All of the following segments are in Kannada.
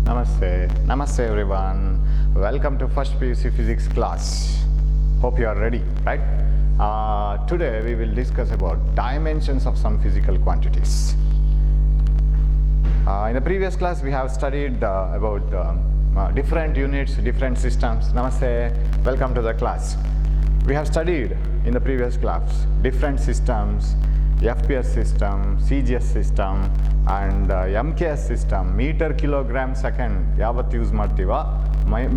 Namaste everyone. Welcome to first PUC physics class. Hope you are ready, right? Today we will discuss about dimensions of some physical quantities. In the previous class we have studied about different units, different systems. Namaste, welcome to the class. We have studied in the previous class different systems, FPS system, CGS system and MKS system, meter, kilogram, second, ಯಾವತ್ತು ಯೂಸ್ ಮಾಡ್ತೀವ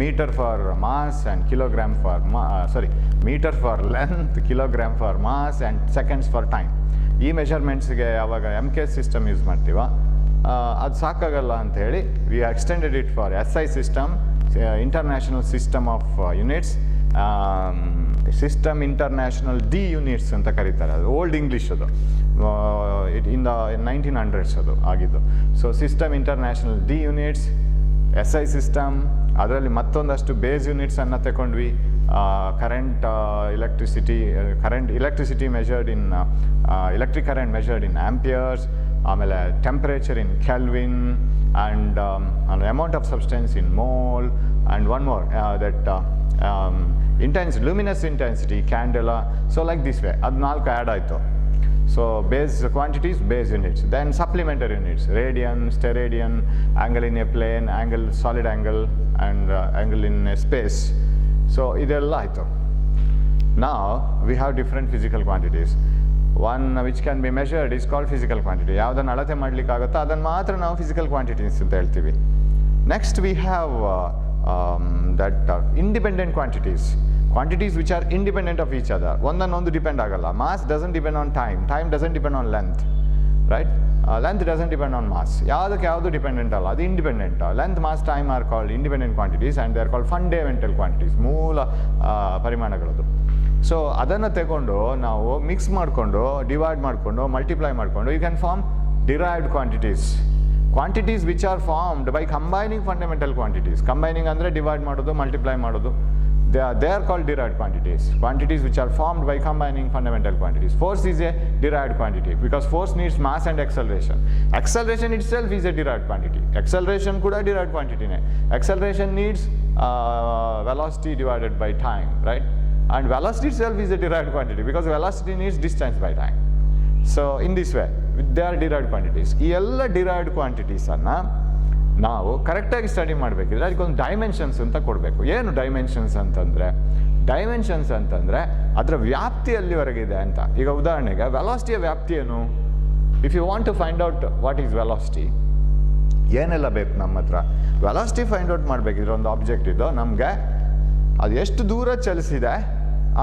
meter for mass and kilogram for meter for length, kilogram for mass and seconds for time. ಈ ಮೆಷರ್ಮೆಂಟ್ಸ್ಗೆ ಯಾವಾಗ MKS ಸಿಸ್ಟಮ್ ಯೂಸ್ ಮಾಡ್ತೀವ ಅದು ಸಾಕಾಗಲ್ಲ ಅಂತ ಹೇಳಿ we extended it for SI system, international system of units, system international de units ಅಂತ ಕರೀತಾರೆ. ಅದು ಓಲ್ಡ್ ಇಂಗ್ಲೀಷ್, ಅದು ಇನ್ ದ 1900s ಅದು ಆಗಿದ್ದು. So system international de units, SI system, ಅದರಲ್ಲಿ ಮತ್ತೊಂದಷ್ಟು ಬೇಸ್ ಯೂನಿಟ್ಸನ್ನು ತಗೊಂಡ್ವಿ. Current electricity measured in electric current measured in amperes, ಆಮೇಲೆ temperature in kelvin and amount of substance in mole and one more luminous intensity, candela. So like this way, ಅದು 4 ಆ್ಯಡ್ ಆಯಿತು. So base quantities, base units, then supplementary units, radian, steradian, angle in a plane, angle, solid angle and angle in a space. So ಇದೆಲ್ಲ ಆಯಿತು. Now we have different physical quantities. One which can be measured is called physical quantity. ಯಾವುದನ್ನು ಅಳತೆ ಮಾಡಲಿಕ್ಕಾಗುತ್ತೋ ಅದನ್ನು ಮಾತ್ರ ನಾವು ಫಿಸಿಕಲ್ ಕ್ವಾಂಟಿಟೀಸ್ ಅಂತ ಹೇಳ್ತೀವಿ. Next we have independent quantities which are independent of each other. ಒಂದನ್ನೊಂದು ಡಿಪೆಂಡ್ ಆಗಲ್ಲ. Mass doesn't depend on time, time doesn't depend on length, right? Length doesn't depend on mass. ಯಾವುದಕ್ಕೆ ಯಾವುದು ಡಿಪೆಂಡೆಂಟ್ ಅಲ್ಲ, ಅದು independent. Length, mass, time are called independent quantities and they are called fundamental quantities, ಮೂಲ ಪರಿಮಾಣಗಳದು. ಸೊ ಅದನ್ನು ತಗೊಂಡು ನಾವು ಮಿಕ್ಸ್ ಮಾಡಿಕೊಂಡು, ಡಿವೈಡ್ ಮಾಡಿಕೊಂಡು, ಮಲ್ಟಿಪ್ಲೈ ಮಾಡಿಕೊಂಡು you can form derived quantities which are formed by combining fundamental quantities. Combining ಅಂದರೆ ಡಿವೈಡ್ ಮಾಡೋದು, ಮಲ್ಟಿಪ್ಲೈ ಮಾಡೋದು. They are called derived quantities which are formed by combining fundamental quantities. Force is a derived quantity because force needs mass and acceleration. Acceleration itself is a derived quantity. Acceleration ಕೂಡ derived quantity ನೇ. Acceleration needs velocity divided by time, right? And velocity itself is a derived quantity because velocity needs distance by time. So in this way they are derived quantities. ಈ ಎಲ್ಲ ಡಿರೈವ್ಡ್ ಕ್ವಾಂಟಿಟೀಸನ್ನು ನಾವು ಕರೆಕ್ಟಾಗಿ ಸ್ಟಡಿ ಮಾಡಬೇಕಿದ್ರೆ ಅದಕ್ಕೊಂದು ಡೈಮೆನ್ಷನ್ಸ್ ಅಂತ ಕೊಡಬೇಕು. ಏನು ಡೈಮೆನ್ಷನ್ಸ್ ಅಂತಂದರೆ ಅದರ ವ್ಯಾಪ್ತಿ ಎಲ್ಲಿವರೆಗಿದೆ ಅಂತ. ಈಗ ಉದಾಹರಣೆಗೆ ವೆಲಾಸಿಟಿಯ ವ್ಯಾಪ್ತಿ ಏನು? If you want to find out what is velocity, ಏನೆಲ್ಲ ಬೇಕು ನಮ್ಮ ಹತ್ರ? ವೆಲಾಸಿಟಿ ಫೈಂಡ್ ಔಟ್ ಮಾಡಬೇಕಿದ್ರೆ ಒಂದು ಆಬ್ಜೆಕ್ಟ್ ಇದ್ದು ನಮಗೆ ಅದು ಎಷ್ಟು ದೂರ ಚಲಿಸಿದೆ,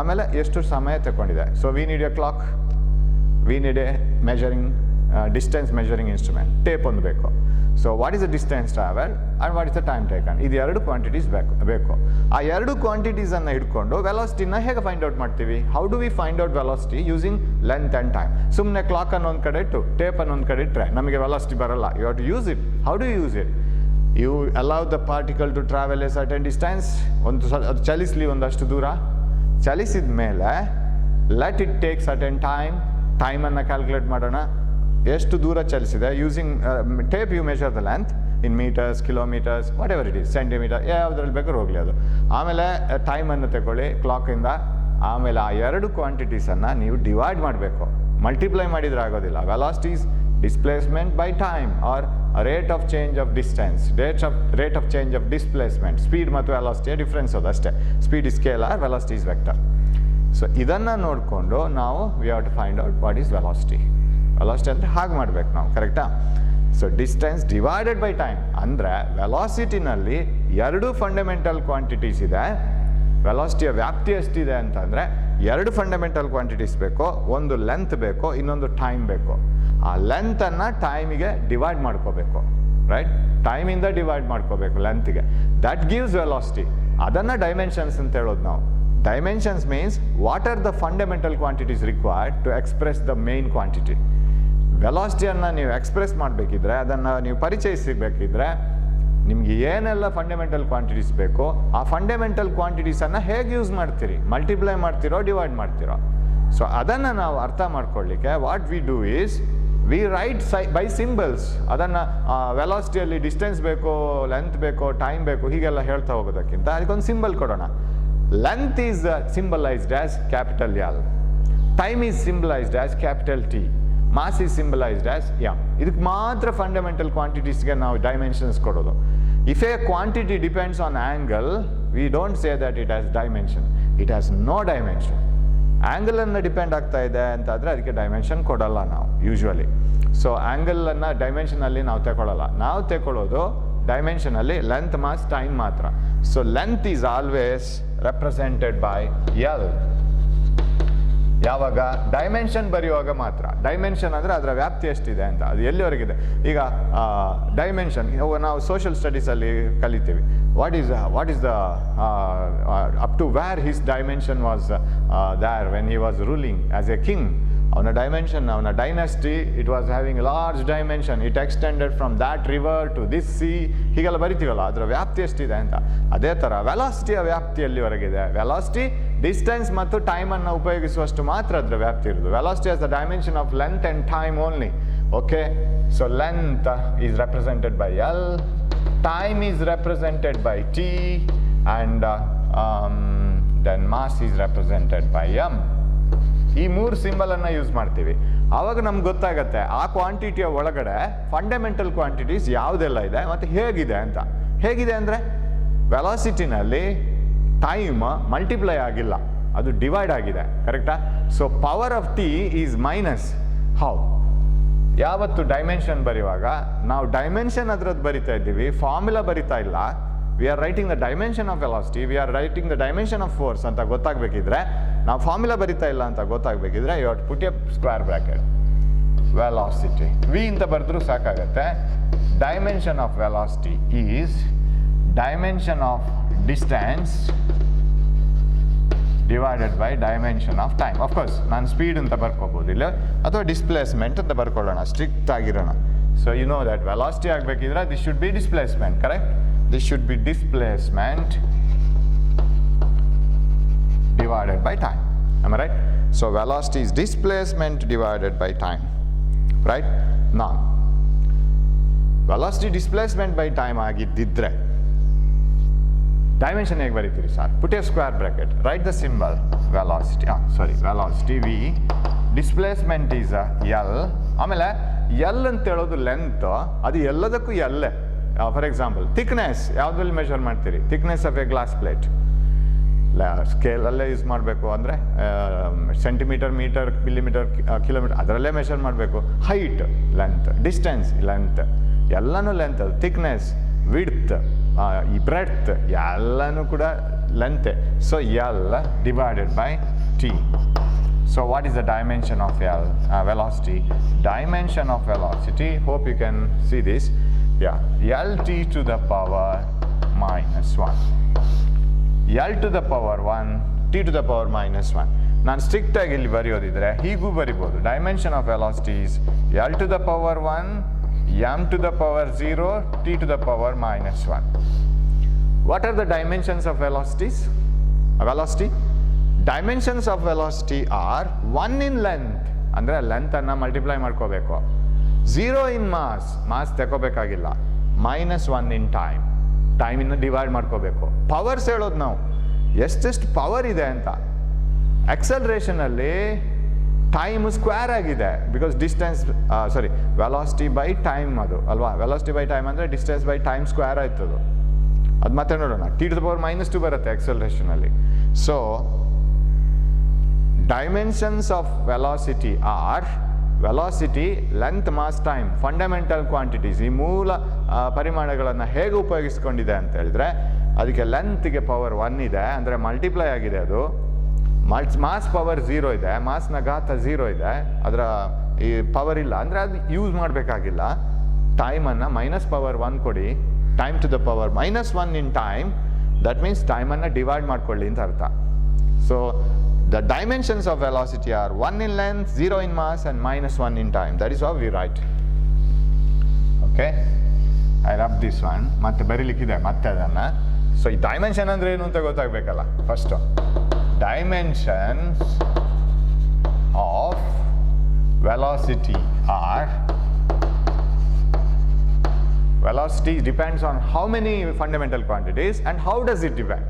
ಆಮೇಲೆ ಎಷ್ಟು ಸಮಯ ತಗೊಂಡಿದೆ. So we need A clock, we need a distance measuring instrument, tape ಒಂದು ಬೇಕು. So what is the distance travel and what is the time taken, ಇದು 2 ಕ್ವಾಂಟಿಟೀಸ್ ಬೇಕು. ಆ 2 ಕ್ವಾಂಟಿಟೀಸನ್ನು ಹಿಡ್ಕೊಂಡು ವೆಲಾಸಿಟಿನ ಹೇಗೆ ಫೈಂಡ್ ಔಟ್ ಮಾಡ್ತೀವಿ? How do we find out velocity using length and time? ಸುಮ್ಮನೆ ಕ್ಲಾಕ್ ಅನ್ನೊಂದು ಕಡೆ ಇಟ್ಟು ಟೇಪ್ ಅನ್ನೊಂದು ಕಡೆ ಇಟ್ಟರೆ ನಮಗೆ ವೆಲಾಸಿಟಿ ಬರಲ್ಲ. You have to use it. How do use it? You allow the particle to travel a certain distance. ಅದು ಚಲಿಸಲಿ ಒಂದಷ್ಟು ದೂರ. ಚಲಿಸಿದ ಮೇಲೆ ಲೆಟ್ ಇಟ್ ಟೇಕ್ ಸರ್ಟನ್ ಟೈಮನ್ನು ಕ್ಯಾಲ್ಕುಲೇಟ್ ಮಾಡೋಣ. ಎಷ್ಟು ದೂರ ಚಲಿಸಿದೆ using tape you measure the length in metres, kilometres, whatever it is, centimetre, ಯಾವುದ್ರಲ್ಲಿ ಬೇಕಾದ್ರೂ ಹೋಗಲಿ ಅದು. ಆಮೇಲೆ ಟೈಮನ್ನು ತಗೊಳ್ಳಿ ಕ್ಲಾಕಿಂದ. ಆಮೇಲೆ ಆ 2 ಕ್ವಾಂಟಿಟೀಸನ್ನು ನೀವು ಡಿವೈಡ್ ಮಾಡಬೇಕು. ಮಲ್ಟಿಪ್ಲೈ ಮಾಡಿದರೆ ಆಗೋದಿಲ್ಲ. Velocity's displacement by time or rate of change of distance, rate of change of displacement. Speed ಮತ್ತು ವೆಲಾಸಿಟಿಯ ಡಿಫ್ರೆನ್ಸ್ ಅದು ಅಷ್ಟೇ. Speed is scalar, velocity is vector. So ಇದನ್ನು ನೋಡಿಕೊಂಡು ನಾವು we have to find out what is velocity. Velocity ಅಂದರೆ ಹಾಗೆ ಮಾಡಬೇಕು ನಾವು, ಕರೆಕ್ಟಾ? So distance divided by time ಅಂದರೆ ವೆಲಾಸಿಟಿನಲ್ಲಿ 2 ಫಂಡಮೆಂಟಲ್ ಕ್ವಾಂಟಿಟೀಸ್ ಇದೆ. ವೆಲಾಸಿಟಿಯ ವ್ಯಾಪ್ತಿ ಎಷ್ಟಿದೆ ಅಂತಂದರೆ 2 ಫಂಡಮೆಂಟಲ್ ಕ್ವಾಂಟಿಟೀಸ್ ಬೇಕು. ಒಂದು ಲೆಂತ್ ಬೇಕು, ಇನ್ನೊಂದು ಟೈಮ್ ಬೇಕು. ಆ ಲೆಂತನ್ನು ಟೈಮಿಗೆ ಡಿವೈಡ್ ಮಾಡ್ಕೋಬೇಕು, ರೈಟ್? ಟೈಮಿಂದ ಡಿವೈಡ್ ಮಾಡ್ಕೋಬೇಕು ಲೆಂತ್ಗೆ. That gives velocity. ಅದನ್ನು ಡೈಮೆನ್ಷನ್ಸ್ ಅಂತ ಹೇಳೋದು ನಾವು. Dimensions means what are the fundamental quantities required to express the main quantity. ವೆಲಾಸಿಟಿಯನ್ನು ನೀವು ಎಕ್ಸ್ಪ್ರೆಸ್ ಮಾಡಬೇಕಿದ್ರೆ, ಅದನ್ನು ನೀವು ಪರಿಚಯಿಸಬೇಕಿದ್ರೆ ನಿಮಗೆ ಏನೆಲ್ಲ ಫಂಡಮೆಂಟಲ್ ಕ್ವಾಂಟಿಟೀಸ್ ಬೇಕೋ ಆ ಫಂಡಮೆಂಟಲ್ ಕ್ವಾಂಟಿಟೀಸನ್ನು ಹೇಗೆ ಯೂಸ್ ಮಾಡ್ತೀರಿ? ಮಲ್ಟಿಪ್ಲೈ ಮಾಡ್ತಿರೋ, ಡಿವೈಡ್ ಮಾಡ್ತಿರೋ? ಸೊ ಅದನ್ನು ನಾವು ಅರ್ಥ ಮಾಡ್ಕೊಳ್ಳಿಕ್ಕೆ what we do is we write by symbols. ಅದನ್ನು ವೆಲಾಸಿಟಿಯಲ್ಲಿ ಡಿಸ್ಟೆನ್ಸ್ ಬೇಕೋ, ಲೆಂತ್ ಬೇಕೋ, ಟೈಮ್ ಬೇಕೋ ಹೀಗೆಲ್ಲ ಹೇಳ್ತಾ ಹೋಗೋದಕ್ಕಿಂತ ಅದಕ್ಕೊಂದು ಸಿಂಬಲ್ ಕೊಡೋಣ. Length is symbolised as capital L, time is symbolised as capital T, mass is symbolised as M. ಇದಕ್ಕೆ ಮಾತ್ರ ಫಂಡಮೆಂಟಲ್ ಕ್ವಾಂಟಿಟೀಸ್ಗೆ ನಾವು ಡೈಮೆನ್ಷನ್ಸ್ ಕೊಡೋದು. If a quantity depends on angle, we don't say that it has dimension. It has no dimension. ಆ್ಯಂಗಲನ್ನು ಡಿಪೆಂಡ್ ಆಗ್ತಾ ಇದೆ ಅಂತಾದರೆ ಅದಕ್ಕೆ ಡೈಮೆನ್ಷನ್ ಕೊಡಲ್ಲ ನಾವು ಯೂಶ್ವಲಿ. ಸೊ ಆ್ಯಂಗಲನ್ನು ಡೈಮೆನ್ಷನಲ್ಲಿ ನಾವು ತಗೊಳ್ಳಲ್ಲ. ನಾವು ತಗೊಳ್ಳೋದು ಡೈಮೆನ್ಷನಲ್ಲಿ ಲೆಂತ್, ಮಾಸ್, ಟೈಮ್ ಮಾತ್ರ. So length is always represented by L. ಯಾವಾಗ ಡೈಮೆನ್ಷನ್ ಬರೆಯುವಾಗ ಮಾತ್ರ. ಡೈಮೆನ್ಷನ್ ಅಂದರೆ ಅದರ ವ್ಯಾಪ್ತಿ ಎಷ್ಟಿದೆ ಅಂತ, ಅದು ಎಲ್ಲಿವರೆಗಿದೆ. ಈಗ ಡೈಮೆನ್ಷನ್ ನಾವು ಸೋಷಿಯಲ್ ಸ್ಟಡೀಸಲ್ಲಿ ಕಲಿತೀವಿ. What is the up to where his dimension was there when he was ruling as a king. ಅವನ ಡೈಮೆನ್ಷನ್, ಅವನ dynasty, it was having large dimension. It extended from that river to this sea. ಹೀಗೆಲ್ಲ ಬರಿತೀವಲ್ಲ, ಅದರ ವ್ಯಾಪ್ತಿ ಎಷ್ಟಿದೆ ಅಂತ. ಅದೇ ಥರ ವೆಲಾಸಿಟಿಯ ವ್ಯಾಪ್ತಿ ಎಲ್ಲಿವರೆಗಿದೆ. ವೆಲಾಸಿಟಿ ಡಿಸ್ಟೆನ್ಸ್ ಮತ್ತು ಟೈಮನ್ನು ಉಪಯೋಗಿಸುವಷ್ಟು ಮಾತ್ರ ಅದರ ವ್ಯಾಪ್ತಿ ಇರೋದು. Velocity as the dimension of length and time only. Okay, so length is represented by L, time is represented by T, and then mass is represented by M. ಈ 3 ಸಿಂಬಲನ್ನು ಯೂಸ್ ಮಾಡ್ತೀವಿ. ಆವಾಗ ನಮ್ಗೆ ಗೊತ್ತಾಗತ್ತೆ ಆ ಕ್ವಾಂಟಿಟಿಯ ಒಳಗಡೆ ಫಂಡಮೆಂಟಲ್ ಕ್ವಾಂಟಿಟೀಸ್ ಯಾವುದೆಲ್ಲ ಇದೆ ಮತ್ತು ಹೇಗಿದೆ ಅಂತ. ಹೇಗಿದೆ ಅಂದರೆ ವೆಲಾಸಿಟಿನಲ್ಲಿ ಟೈಮ್ ಮಲ್ಟಿಪ್ಲೈ ಆಗಿಲ್ಲ, ಅದು ಡಿವೈಡ್ ಆಗಿದೆ. ಕರೆಕ್ಟಾ? So power of T is minus. How? ಯಾವತ್ತು ಡೈಮೆನ್ಷನ್ ಬರೆಯುವಾಗ ನಾವು ಡೈಮೆನ್ಷನ್ ಅದರದ್ದು ಬರಿತಾ ಇದ್ದೀವಿ, ಫಾರ್ಮುಲಾ ಬರಿತಾ ಇಲ್ಲ. We are writing the dimension of velocity, we are writing the dimension of force ಅಂತ ಗೊತ್ತಾಗಬೇಕಿದ್ರೆ, ನಾವು ಫಾರ್ಮುಲಾ ಬರಿತಾ ಇಲ್ಲ ಅಂತ ಗೊತ್ತಾಗಬೇಕಿದ್ರೆ you have to put a square bracket. Velocity V ಅಂತ ಬರೆದ್ರೂ ಸಾಕಾಗತ್ತೆ. Dimension of velocity is dimension of distance divided by dimension of time. Of course ನಾನು ಸ್ಪೀಡ್ ಅಂತ ಬರ್ಕೋಬೋದು ಇಲ್ಲ, ಅಥವಾ ಡಿಸ್ಪ್ಲೇಸ್ಮೆಂಟ್ ಅಂತ ಬರ್ಕೊಳ್ಳೋಣ, ಸ್ಟ್ರಿಕ್ಟ್ ಆಗಿರೋಣ. So you know that velocity ಆಗಬೇಕಿದ್ರೆ this should be displacement. Correct? This should be displacement divided by time. Am I right? So velocity is displacement divided by time. Right? Now, velocity displacement by time ಆಗಿದ್ದಿದ್ರೆ ಡೈಮೆನ್ಷನ್ ಹೇಗೆ ಬರೀತೀರಿ sir? Put a square bracket, write the symbol velocity. Velocity V, displacement is L. ಆಮೇಲೆ ಎಲ್ ಅಂತ ಹೇಳೋದು ಲೆಂತ್, ಅದು ಎಲ್ಲದಕ್ಕೂ ಎಲ್ಲೇ. ಫಾರ್ ಎಕ್ಸಾಂಪಲ್ ಥಿಕ್ನೆಸ್ ಯಾವುದ್ರಲ್ಲಿ ಮೆಷರ್ ಮಾಡ್ತೀರಿ? Thickness of a glass plate ಸ್ಕೇಲಲ್ಲೇ ಯೂಸ್ ಮಾಡಬೇಕು ಅಂದರೆ ಸೆಂಟಿಮೀಟರ್, ಮೀಟರ್, ಮಿಲಿಮೀಟರ್, ಕಿಲೋಮೀಟರ್ ಅದರಲ್ಲೇ ಮೆಷರ್ ಮಾಡಬೇಕು. ಹೈಟ್ ಲೆಂತ್, ಡಿಸ್ಟೆನ್ಸ್ ಲೆಂತ್, ಎಲ್ಲನೂ ಲೆಂತ್. ಅದು ಥಿಕ್ನೆಸ್, ವಿಡ್ತ್, ಈ ಬ್ರೆಡ್ತ್ ಎಲ್ಲನೂ ಕೂಡ ಲೆಂತೆ. So L divided by T. So what is the dimension of velocity? Dimension of velocity, hope you can see this. Yeah, Lt to the power minus 1. L to the power 1, T to the power minus 1. ನಾನು ಸ್ಟ್ರಿಕ್ಟ್ ಆಗಿ ಇಲ್ಲಿ ಬರೆಯೋದಿದ್ರೆ ಹೀಗೂ ಬರಿಬೋದು. Dimension of velocity is L to the power 1, m to the power 0, T to the power minus 1. What are the dimensions of velocities? Velocity? Dimensions of velocity are 1 in length, ಅಂದರೆ ಲೆಂತನ್ನು ಮಲ್ಟಿಪ್ಲೈ ಮಾಡ್ಕೋಬೇಕು. 0 in mass, ಮಾಸ್ ತಗೋಬೇಕಾಗಿಲ್ಲ. -1 in time, ಟೈಮಿನ್ನು ಡಿವೈಡ್ ಮಾಡ್ಕೋಬೇಕು. ಪವರ್ಸ್ ಹೇಳೋದು ನಾವು ಎಷ್ಟೆಷ್ಟು ಪವರ್ ಇದೆ ಅಂತ. ಆಕ್ಸಲರೇಷನಲ್ಲಿ ಟೈಮ್ ಸ್ಕ್ವೇರ್ ಆಗಿದೆ, because distance velocity by time ಅದು ಅಲ್ವಾ. ವೆಲಾಸಿಟಿ ಬೈ ಟೈಮ್ ಅಂದರೆ ಡಿಸ್ಟೆನ್ಸ್ ಬೈ ಟೈಮ್ ಸ್ಕ್ವೇರ್ ಆಯ್ತದು. ಅದು ಮತ್ತೆ ನೋಡೋಣ. T to the power -2 ಬರುತ್ತೆ ಆಕ್ಸಲರೇಷನಲ್ಲಿ. So dimensions of velocity are velocity, length, mass, time, fundamental quantities. ಈ ಮೂಲ ಪರಿಮಾಣಗಳನ್ನು ಹೇಗೆ ಉಪಯೋಗಿಸ್ಕೊಂಡಿದೆ ಅಂತ ಹೇಳಿದ್ರೆ, ಅದಕ್ಕೆ ಲೆಂತ್ಗೆ ಪವರ್ 1 ಇದೆ, ಅಂದರೆ ಮಲ್ಟಿಪ್ಲೈ ಆಗಿದೆ ಅದು. ಮಾಸ್ ಪವರ್ 0 ಇದೆ, ಮಾಸ್ನ ಘಾತ 0 ಇದೆ, ಅದರ ಈ ಪವರ್ ಇಲ್ಲ, ಅಂದರೆ ಅದು ಯೂಸ್ ಮಾಡಬೇಕಾಗಿಲ್ಲ. ಟೈಮನ್ನು -1 ಕೊಡಿ, time to the power -1 in time, that means ಟೈಮನ್ನು ಡಿವೈಡ್ ಮಾಡ್ಕೊಳ್ಳಿ ಅಂತ ಅರ್ಥ. So the dimensions of velocity are 1 in length, 0 in mass, and -1 in time. That is how we write. Okay, I rub this one. ಮತ್ತೆ ಬರೀಲಿಕ್ಕಿದೆ ಮತ್ತೆ ಅದನ್ನು. ಸೊ ಈ ಡೈಮೆನ್ಷನ್ ಅಂದರೆ ಏನು ಅಂತ ಗೊತ್ತಾಗಬೇಕಲ್ಲ. First dimensions of velocity r, velocity depends on how many fundamental quantities and how does it depend.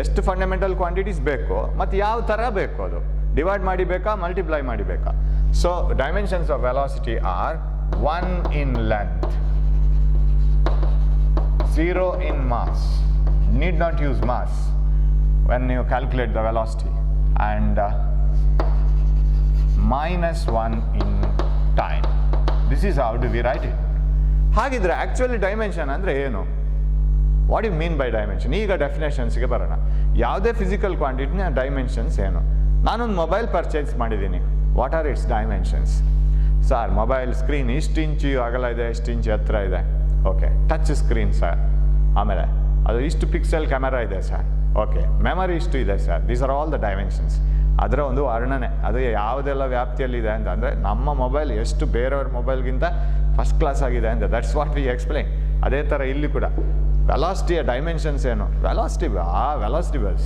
ಎಷ್ಟು ಫಂಡಮೆಂಟಲ್ ಕ್ವಾಂಟಿಟೀಸ್ ಬೇಕು ಮತ್ತು ಯಾವ ಥರ ಬೇಕು, ಅದು ಡಿವೈಡ್ ಮಾಡಿ ಬೇಕಾ ಮಲ್ಟಿಪ್ಲೈ ಮಾಡಿ ಬೇಕಾ. So dimensions of velocity are 1 in length, 0 in mass, need not use mass when you calculate the velocity, and -1 in time. This is how do we write it. ಹಾಗಿದ್ರೆ ಆ್ಯಕ್ಚುಲಿ ಡೈಮೆನ್ಷನ್ ಅಂದರೆ ಏನು? What you mean by dimension? ಈಗ ಡೆಫಿನೇಷನ್ಸ್ಗೆ ಬರೋಣ. ಯಾವುದೇ ಫಿಸಿಕಲ್ ಕ್ವಾಂಟಿಟಿನ ಡೈಮೆನ್ಷನ್ಸ್ ಏನು? ನಾನೊಂದು ಮೊಬೈಲ್ ಪರ್ಚೇಸ್ ಮಾಡಿದ್ದೀನಿ. What are its dimensions? Sir, mobile screen ಇಷ್ಟು ಇಂಚು ಅಗಲ ಇದೆ, ಇಷ್ಟು ಇಂಚು ಎತ್ತರ ಇದೆ. Okay, touch screen sir. ಆಮೇಲೆ ಅದು ಇಷ್ಟು ಪಿಕ್ಸೆಲ್ ಕ್ಯಾಮೆರಾ ಇದೆ ಸರ್. ಓಕೆ, ಮೆಮರಿ ಇಷ್ಟು ಇದೆ sir. These are all the dimensions. ಅದರ ಒಂದು ವರ್ಣನೆ, ಅದು ಯಾವುದೆಲ್ಲ ವ್ಯಾಪ್ತಿಯಲ್ಲಿದೆ ಅಂತ. ಅಂದರೆ ನಮ್ಮ ಮೊಬೈಲ್ ಎಷ್ಟು ಬೇರೆಯವ್ರ ಮೊಬೈಲ್ಗಿಂತ ಫಸ್ಟ್ ಕ್ಲಾಸ್ ಆಗಿದೆ ಅಂತ. That's what we explain. ಅದೇ ಥರ ಇಲ್ಲಿ ಕೂಡ ವೆಲಾಸಿಟಿಯ ಡೈಮೆನ್ಷನ್ಸ್ ಏನು? ವೆಲಾಸಿಟಿ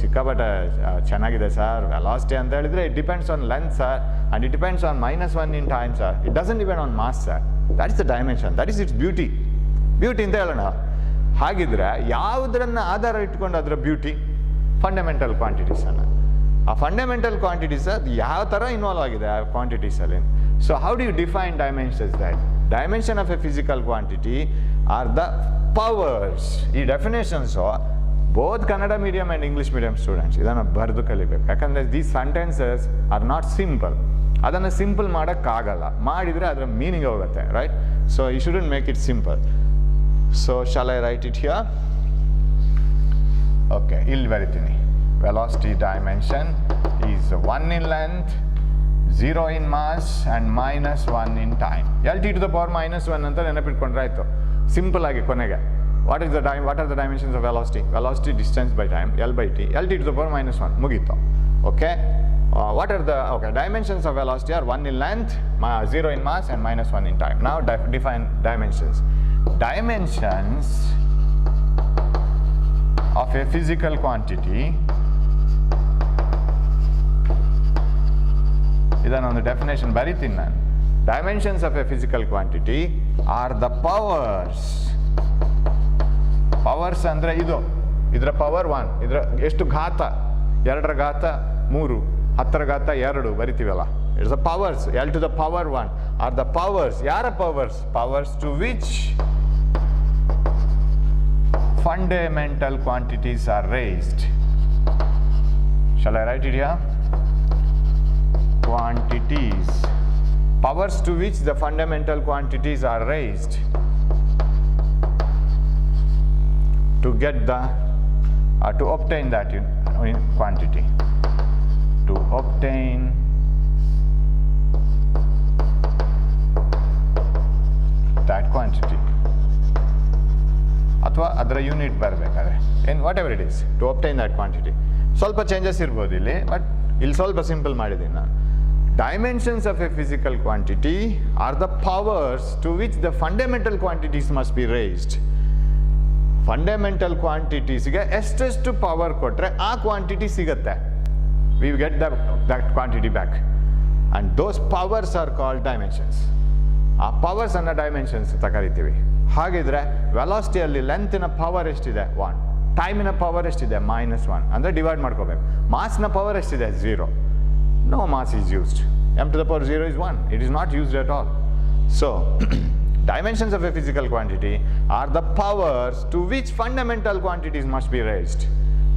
ಸಿಕ್ಕಾಪಟ್ಟೆ ಚೆನ್ನಾಗಿದೆ ಸರ್. ವೆಲಾಸಿಟಿ ಅಂತ ಹೇಳಿದರೆ it depends on length sir, and it depends on -1 in time sir. It doesn't depend on mass sir. That is the dimension, that is its beauty ಅಂತ ಹೇಳೋಣ. ಹಾಗಿದ್ರೆ ಯಾವುದರನ್ನು ಆಧಾರ ಇಟ್ಕೊಂಡು ಅದರ ಬ್ಯೂಟಿ? ಫಂಡಮೆಂಟಲ್ ಕ್ವಾಂಟಿಟೀಸನ್ನು. ಆ ಫಂಡಮೆಂಟಲ್ ಕ್ವಾಂಟಿಟೀಸ್ ಅದು ಯಾವ ಥರ ಇನ್ವಾಲ್ವ್ ಆಗಿದೆ ಆ ಕ್ವಾಂಟಿಟೀಸಲ್ಲಿ. So how do you define dimensions? That dimension of a physical quantity are the powers. ಈ definitions both Kannada medium and English medium students ಇದನ್ನು ಬರೆದು ಕಲಿಬೇಕು. ಯಾಕಂದರೆ these sentences are not simple. ಅದನ್ನು ಸಿಂಪಲ್ ಮಾಡೋಕ್ಕಾಗಲ್ಲ. ಮಾಡಿದರೆ ಅದರ ಮೀನಿಂಗ್ ಹೋಗುತ್ತೆ, right? So you shouldn't make it simple. So shall I write it here? Okay, ಇಲ್ಲಿ ಬರಿತೀನಿ. Velocity dimension is 1 in length, 0 in mass and -1 in time. Lt⁻⁻1 ಅಂತ ನೆನಪಿಟ್ಕೊಂಡ್ರೆ ಆಯಿತು ಸಿಂಪಲ್ ಆಗಿ ಕೊನೆಗೆ. What are the dimensions of velocity? Velocity distance by time, L/T, Lt⁻⁻1 ಮುಗೀತು. Okay, what are the dimensions of velocity are 1 in length, 0 in mass and -1 in time. Now define dimensions. Dimensions of a physical quantity, ಇದನ್ನೊಂದು ಡೆಫಿನೇಷನ್ ಬರಿತೀನಿ ನಾನು. Dimensions of a physical quantity are the powers. Powers ಅಂದರೆ ಇದರ ಪವರ್ 1, ಇದರ ಎಷ್ಟು ಘಾತ? 2 ರ ಘಾತ 3, 10 ರ ಘಾತ 2 ಬರಿತೀವಲ್ಲ. It's the powers. L⁻1 are the powers. ಯಾರ powers? Powers to which fundamental quantities are raised. Shall I write it here? Quantities. Powers to which the fundamental quantities are raised to get the to obtain that quantity. To obtain that quantity. ಅಥವಾ ಅದರ ಯೂನಿಟ್ ಬರಬೇಕಾದ್ರೆ ಏನು whatever it is to obtain that quantity. ಸ್ವಲ್ಪ ಚೇಂಜಸ್ ಇರ್ಬೋದು ಇಲ್ಲಿ, ಬಟ್ ಇಲ್ಲಿ ಸ್ವಲ್ಪ ಸಿಂಪಲ್ ಮಾಡಿದ್ದೀನಿ ನಾನು. Dimensions of a physical quantity are the powers to which the fundamental quantities must be raised. Fundamental ಕ್ವಾಂಟಿಟೀಸ್ಗೆ ಎಷ್ಟೆಷ್ಟು ಪವರ್ ಕೊಟ್ಟರೆ ಆ ಕ್ವಾಂಟಿಟಿ ಸಿಗುತ್ತೆ. We get that quantity back, and those powers are called dimensions. ಆ ಪವರ್ಸನ್ನು ಡೈಮೆನ್ಷನ್ಸ್ ಅಂತ ಕರಿತೀವಿ. ಹಾಗಿದ್ರೆ ವೆಲಾಸಿಟಿಯಲ್ಲಿ ಲೆಂತಿನ ಪವರ್ ಎಷ್ಟಿದೆ? 1. ಟೈಮಿನ ಪವರ್ ಎಷ್ಟಿದೆ? -1. ಅಂದರೆ ಡಿವೈಡ್ ಮಾಡ್ಕೋಬೇಕು. ಮಾಸ್ನ ಪವರ್ ಎಷ್ಟಿದೆ? 0. No mass is used. m⁻0 is 1. It is not used at all. So dimensions of a physical quantity are the powers to which fundamental quantities must be raised.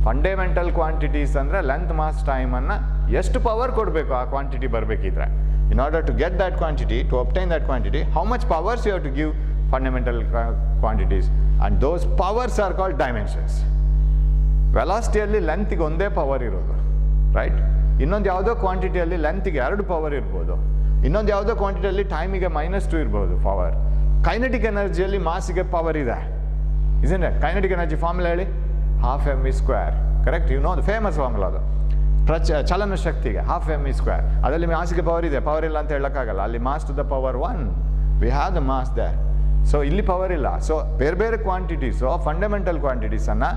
Fundamental quantities ಅಂದರೆ ಲೆಂತ್, ಮಾಸ್, ಟೈಮನ್ನು ಎಷ್ಟು ಪವರ್ ಕೊಡಬೇಕು ಆ quantity ಬರಬೇಕಿದ್ರೆ. In order to get that quantity, to obtain that quantity, how much powers you have to give fundamental quantities, and those powers are called dimensions. ವೆಲಾಸಿಟಿಯಲ್ಲಿ ಲೆಂತಿಗೆ ಒಂದೇ ಪವರ್ ಇರೋದು, ರೈಟ್? ಇನ್ನೊಂದು ಯಾವುದೋ ಕ್ವಾಂಟಿಟಿಯಲ್ಲಿ ಲೆಂತಿಗೆ 2 ಪವರ್ ಇರ್ಬೋದು. ಇನ್ನೊಂದು ಯಾವುದೋ ಕ್ವಾಂಟಿಟಿಯಲ್ಲಿ ಟೈಮಿಗೆ -2 ಇರ್ಬೋದು ಪವರ್. ಕೈನೆಟಿಕ್ ಎನರ್ಜಿಯಲ್ಲಿ ಮಾಸಿಗೆ ಪವರ್ ಇದೆ, isn't it? Kinetic energy formula ಹೇಳಿ. 12mv², correct? You know the famous formula ಅದು. ಚಲನ ಶಕ್ತಿಗೆ 12mv². ಅದರಲ್ಲಿ ಮಾಸಿಗೆ ಪವರ್ ಇದೆ, ಪವರ್ ಇಲ್ಲ ಅಂತ ಹೇಳೋಕ್ಕಾಗಲ್ಲ. ಅಲ್ಲಿ mass to the power 1, we have the mass there. So ಇಲ್ಲಿ ಪವರ್ ಇಲ್ಲ. ಸೊ ಬೇರೆ ಬೇರೆ ಕ್ವಾಂಟಿಟೀಸು, ಫಂಡಮೆಂಟಲ್ ಕ್ವಾಂಟಿಟೀಸನ್ನು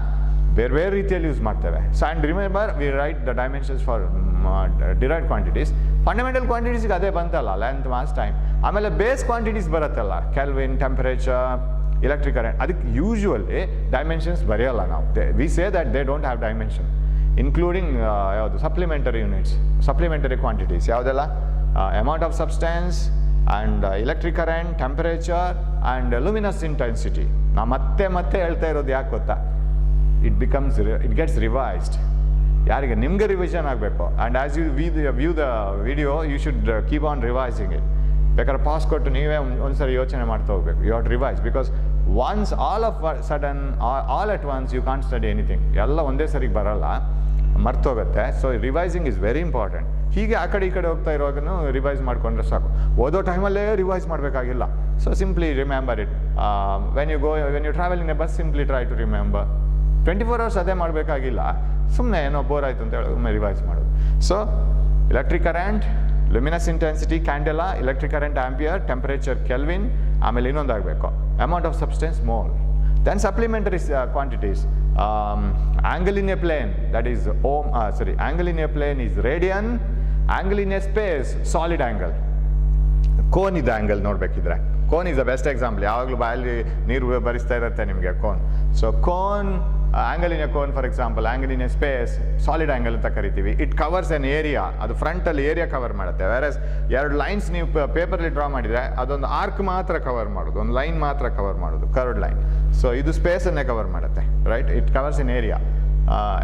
ಬೇರೆ ಬೇರೆ ರೀತಿಯಲ್ಲಿ ಯೂಸ್ ಮಾಡ್ತೇವೆ. So and remember we write the dimensions for derived quantities. Fundamental ಕ್ವಾಂಟಿಟೀಸ್ಗೆ ಅದೇ ಬಂತಲ್ಲ, ಲೆಂತ್, ಮಾಸ್, ಟೈಮ್. ಆಮೇಲೆ ಬೇಸ್ ಕ್ವಾಂಟಿಟೀಸ್ ಬರುತ್ತಲ್ಲ, ಕೆಲ್ವಿನ್, ಟೆಂಪರೇಚರ್, electric current, ಅದಕ್ಕೆ ಯೂಶ್ವಲಿ ಡೈಮೆನ್ಷನ್ಸ್ ಬರೆಯಲ್ಲ ನಾವು. We say that they don't have dimension, including ಯಾವುದು ಸಪ್ಲಿಮೆಂಟರಿ ಯೂನಿಟ್ಸ್, ಸಪ್ಲಿಮೆಂಟರಿ ಕ್ವಾಂಟಿಟೀಸ್ ಯಾವುದೆಲ್ಲ, amount of substance and electric current, temperature and luminous intensity. ನಾವು ಮತ್ತೆ ಹೇಳ್ತಾ ಇರೋದು ಯಾಕೆ ಗೊತ್ತಾ, ಇಟ್ ಗೆಟ್ಸ್ ರಿವೈಸ್ಡ್. ಯಾರಿಗೆ? ನಿಮಗೆ ರಿವಿಷನ್ ಆಗಬೇಕು. And as you view the video you should keep on revising it. ಬೇಕಾದ್ರೆ ಪಾಸ್ ಕೊಟ್ಟು ನೀವೇ ಒಂದ್ಸರಿ ಯೋಚನೆ ಮಾಡ್ತಾ ಹೋಗ್ಬೇಕು. You have to revise, because once all of sudden all at once you can't study anything. ಎಲ್ಲ ಒಂದೇ ಸರಿಗೆ ಬರಲ್ಲ, ಮರ್ತೋಗುತ್ತೆ. So revising is very important. ಹೀಗೆ ಆ ಕಡೆ ಈ ಕಡೆ ಹೋಗ್ತಾ ಇರುವಾಗೂ ರಿವೈಸ್ ಮಾಡಿಕೊಂಡ್ರೆ ಸಾಕು. ಓದೋ ಟೈಮಲ್ಲೇ ರಿವೈಸ್ ಮಾಡಬೇಕಾಗಿಲ್ಲ. So simply remember it. When you travel in a bus, simply try to remember. 24 hours ಅದೇ ಮಾಡಬೇಕಾಗಿಲ್ಲ. ಸುಮ್ಮನೆ ಏನೋ ಬೋರ್ ಆಯಿತು ಅಂತ ಹೇಳಿ ಒಮ್ಮೆ ರಿವೈಸ್ ಮಾಡೋದು. So electric current, luminous intensity candela, electric current ampere, temperature kelvin, ಆಮೇಲೆ ಇನ್ನೊಂದಾಗಬೇಕು amount of substance mole. Then supplementary quantities, angle in a plane, that is angle in a plane is radian, angle in a space solid angle. Cone ಇದೆ ಆಂಗಲ್ ನೋಡಬೇಕಿದ್ರೆ, cone is the best example. ಯಾವಾಗಲೂ ಬಾಯಲ್ಲಿ ನೀರು ಬರಿಸ್ತಾ ಇರುತ್ತೆ ನಿಮಗೆ cone. So cone, angle in a cone for example, angle in a space solid angle ಅಂತ ಕರಿತೀವಿ. ಇಟ್ ಕವರ್ಸ್ ಎನ್ ಏರಿಯಾ, ಅದು ಫ್ರಂಟಲ್ಲಿ ಏರಿಯಾ ಕವರ್ ಮಾಡುತ್ತೆ. ವೇರಸ್ 2 ಲೈನ್ಸ್ ನೀವು ಪೇಪರ್ಲಿ ಡ್ರಾ ಮಾಡಿದರೆ ಅದೊಂದು ಆರ್ಕ್ ಮಾತ್ರ ಕವರ್ ಮಾಡೋದು, ಒಂದು ಲೈನ್ ಮಾತ್ರ ಕವರ್ ಮಾಡೋದು, ಕರ್ವ್ಡ್ ಲೈನ್. ಸೊ ಇದು ಸ್ಪೇಸನ್ನೇ ಕವರ್ ಮಾಡುತ್ತೆ, right? It covers in area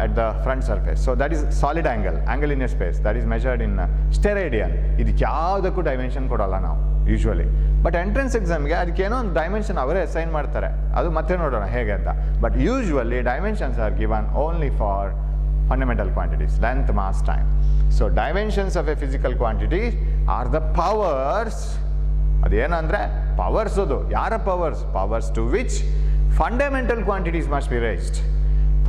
at the front surface. So that is solid angle in a space, that is measured in steradian. ಇದಕ್ಕೆ ಯಾವುದಕ್ಕೂ ಡೈಮೆನ್ಷನ್ ಕೊಡಲ್ಲ ನಾವು ಯೂಶ್ವಲಿ. ಬಟ್ ಎಂಟ್ರೆನ್ಸ್ ಎಕ್ಸಾಮ್ಗೆ ಅದಕ್ಕೇನೋ ಒಂದು ಡೈಮೆನ್ಷನ್ ಅವರೇ ಅಸೈನ್ ಮಾಡ್ತಾರೆ. ಅದು ಮತ್ತೆ ನೋಡೋಣ ಹೇಗೆ ಅಂತ. But usually dimensions are given only for fundamental quantities, length, mass, time. So dimensions of a physical quantity are the powers. ಅದೇನಂದರೆ ಪವರ್ಸ್. ಅದು ಯಾರ powers? Powers to which fundamental quantities must be raised.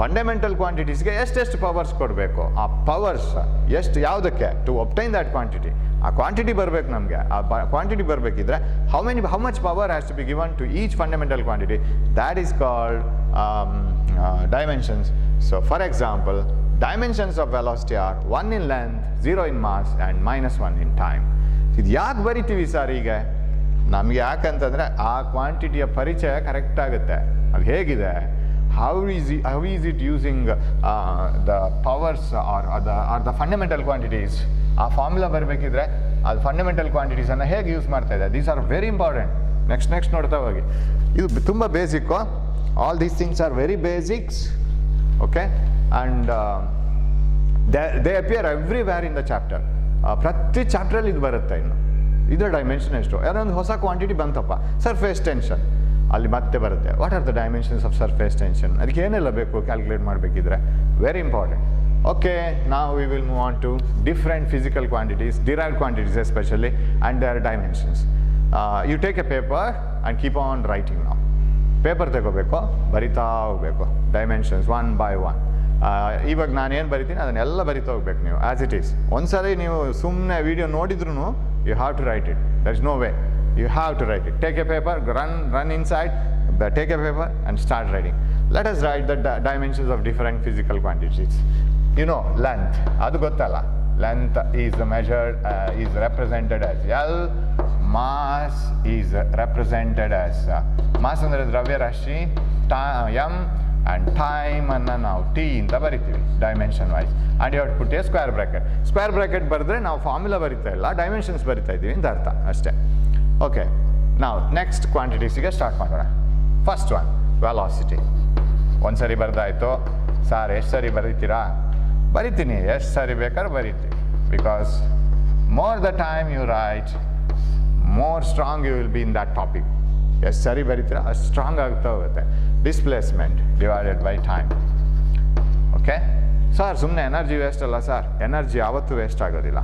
Fundamental ಕ್ವಾಂಟಿಟೀಸ್ಗೆ ಎಷ್ಟೆಷ್ಟು ಪವರ್ಸ್ ಕೊಡಬೇಕು, ಆ ಪವರ್ಸ್ ಎಷ್ಟು, ಯಾವುದಕ್ಕೆ? To obtain that quantity. ಆ ಕ್ವಾಂಟಿಟಿ ಬರಬೇಕು ನಮಗೆ. ಆ ಕ್ವಾಂಟಿಟಿ ಬರಬೇಕಿದ್ರೆ how much power has to be given to each fundamental quantity, that is called dimensions. So for example, dimensions of velocity are 1 in length, 0 in mass and -1 in time. ಇದು ಯಾಕೆ ಬರಿತೀವಿ ಸರ್? ಈಗ ನಮಗೆ ಯಾಕಂತಂದರೆ ಆ ಕ್ವಾಂಟಿಟಿಯ ಪರಿಚಯ ಕರೆಕ್ಟ್ ಆಗುತ್ತೆ. ಅದು ಹೇಗಿದೆ, how is it using the powers or the fundamental quantities. ಆ ಫಾರ್ಮುಲಾ ಬರಬೇಕಿದ್ರೆ ಅದು ಫಂಡಮೆಂಟಲ್ ಕ್ವಾಂಟಿಟೀಸನ್ನು ಹೇಗೆ ಯೂಸ್ ಮಾಡ್ತಾ ಇದೆ. These are very important. Next ನೋಡ್ತಾ ಹೋಗಿ. ಇದು ತುಂಬ basic. All these things are very basics. Okay, and they appear everywhere in the chapter. ಪ್ರತಿ ಚಾಪ್ಟ್ರಲ್ಲಿ ಇದು ಬರುತ್ತೆ. ಇನ್ನು ಇದರ ಡೈಮೆನ್ಷನ್ ಎಷ್ಟು? ಯಾರೊಂದು ಹೊಸ ಕ್ವಾಂಟಿಟಿ ಬಂತಪ್ಪ, ಸರ್ಫೇಸ್ ಟೆನ್ಷನ್, ಅಲ್ಲಿ ಮತ್ತೆ ಬರುತ್ತೆ. What are the dimensions of surface tension? ಅದಕ್ಕೆ ಏನೆಲ್ಲ ಬೇಕು ಕ್ಯಾಲ್ಕುಲೇಟ್ ಮಾಡಬೇಕಿದ್ರೆ? Very important. ಓಕೆ, ನಾವು we will move on to different physical quantities, derived quantities especially, and their dimensions. You take a paper and keep on writing. ನಾವು ಪೇಪರ್ ತಗೋಬೇಕು, ಬರಿತಾ ಹೋಗಬೇಕು ಡೈಮೆನ್ಷನ್ಸ್ 1 by 1. ಇವಾಗ ನಾನು ಏನು ಬರಿತೀನಿ ಅದನ್ನೆಲ್ಲ ಬರಿತಾ ಹೋಗ್ಬೇಕು ನೀವು, ಆ್ಯಸ್ ಇಟ್ ಈಸ್. ಒಂದ್ಸರಿ ನೀವು ಸುಮ್ಮನೆ ವಿಡಿಯೋ ನೋಡಿದ್ರೂ you have to write it. There is no way. You have to write it. Take a paper, run inside, take a paper and start writing. Let us write the dimensions of different physical quantities. You know, length. Adu gottalla. Length is measured, is represented as L. Mass is represented as mass andre dravya rashi, m, and time anna ನಾವು t ಅಂತ ಬರಿತೀವಿ dimension wise. And you have to put a square bracket. Square bracket ಬರೆದ್ರೆ ನಾವು ಫಾರ್ಮುಲಾ ಬರಿತಾ ಇಲ್ಲ, ಡೈಮೆನ್ಷನ್ಸ್ ಬರಿತಾ ಇದ್ದೀವಿ ಅಂತ ಅರ್ಥ ಅಷ್ಟೇ. ಓಕೆ, ನಾವು ನೆಕ್ಸ್ಟ್ ಕ್ವಾಂಟಿಟೀಸಿಗೆ ಸ್ಟಾರ್ಟ್ ಮಾಡೋಣ. First one, velocity. ಒಂದು ಸರಿ ಬರೆದಾಯಿತು. ಸರ್ ಎಷ್ಟು ಸರಿ ಬರೀತೀರಾ? ಬರಿತೀನಿ, ಎಷ್ಟು ಸರಿ ಬೇಕಾದ್ರೆ ಬರಿತೀವಿ. Because more the time you write, more strong you will be in that topic. ಎಷ್ಟು ಸರಿ ಬರಿತೀರಾ ಅಷ್ಟು ಸ್ಟ್ರಾಂಗ್ ಆಗ್ತಾ ಹೋಗುತ್ತೆ. Displacement divided by time. Okay sir, ಸುಮ್ಮನೆ ಎನರ್ಜಿ ವೇಸ್ಟ್ ಅಲ್ಲ ಸರ್? ಎನರ್ಜಿ ಯಾವತ್ತೂ ವೇಸ್ಟ್ ಆಗೋದಿಲ್ಲ.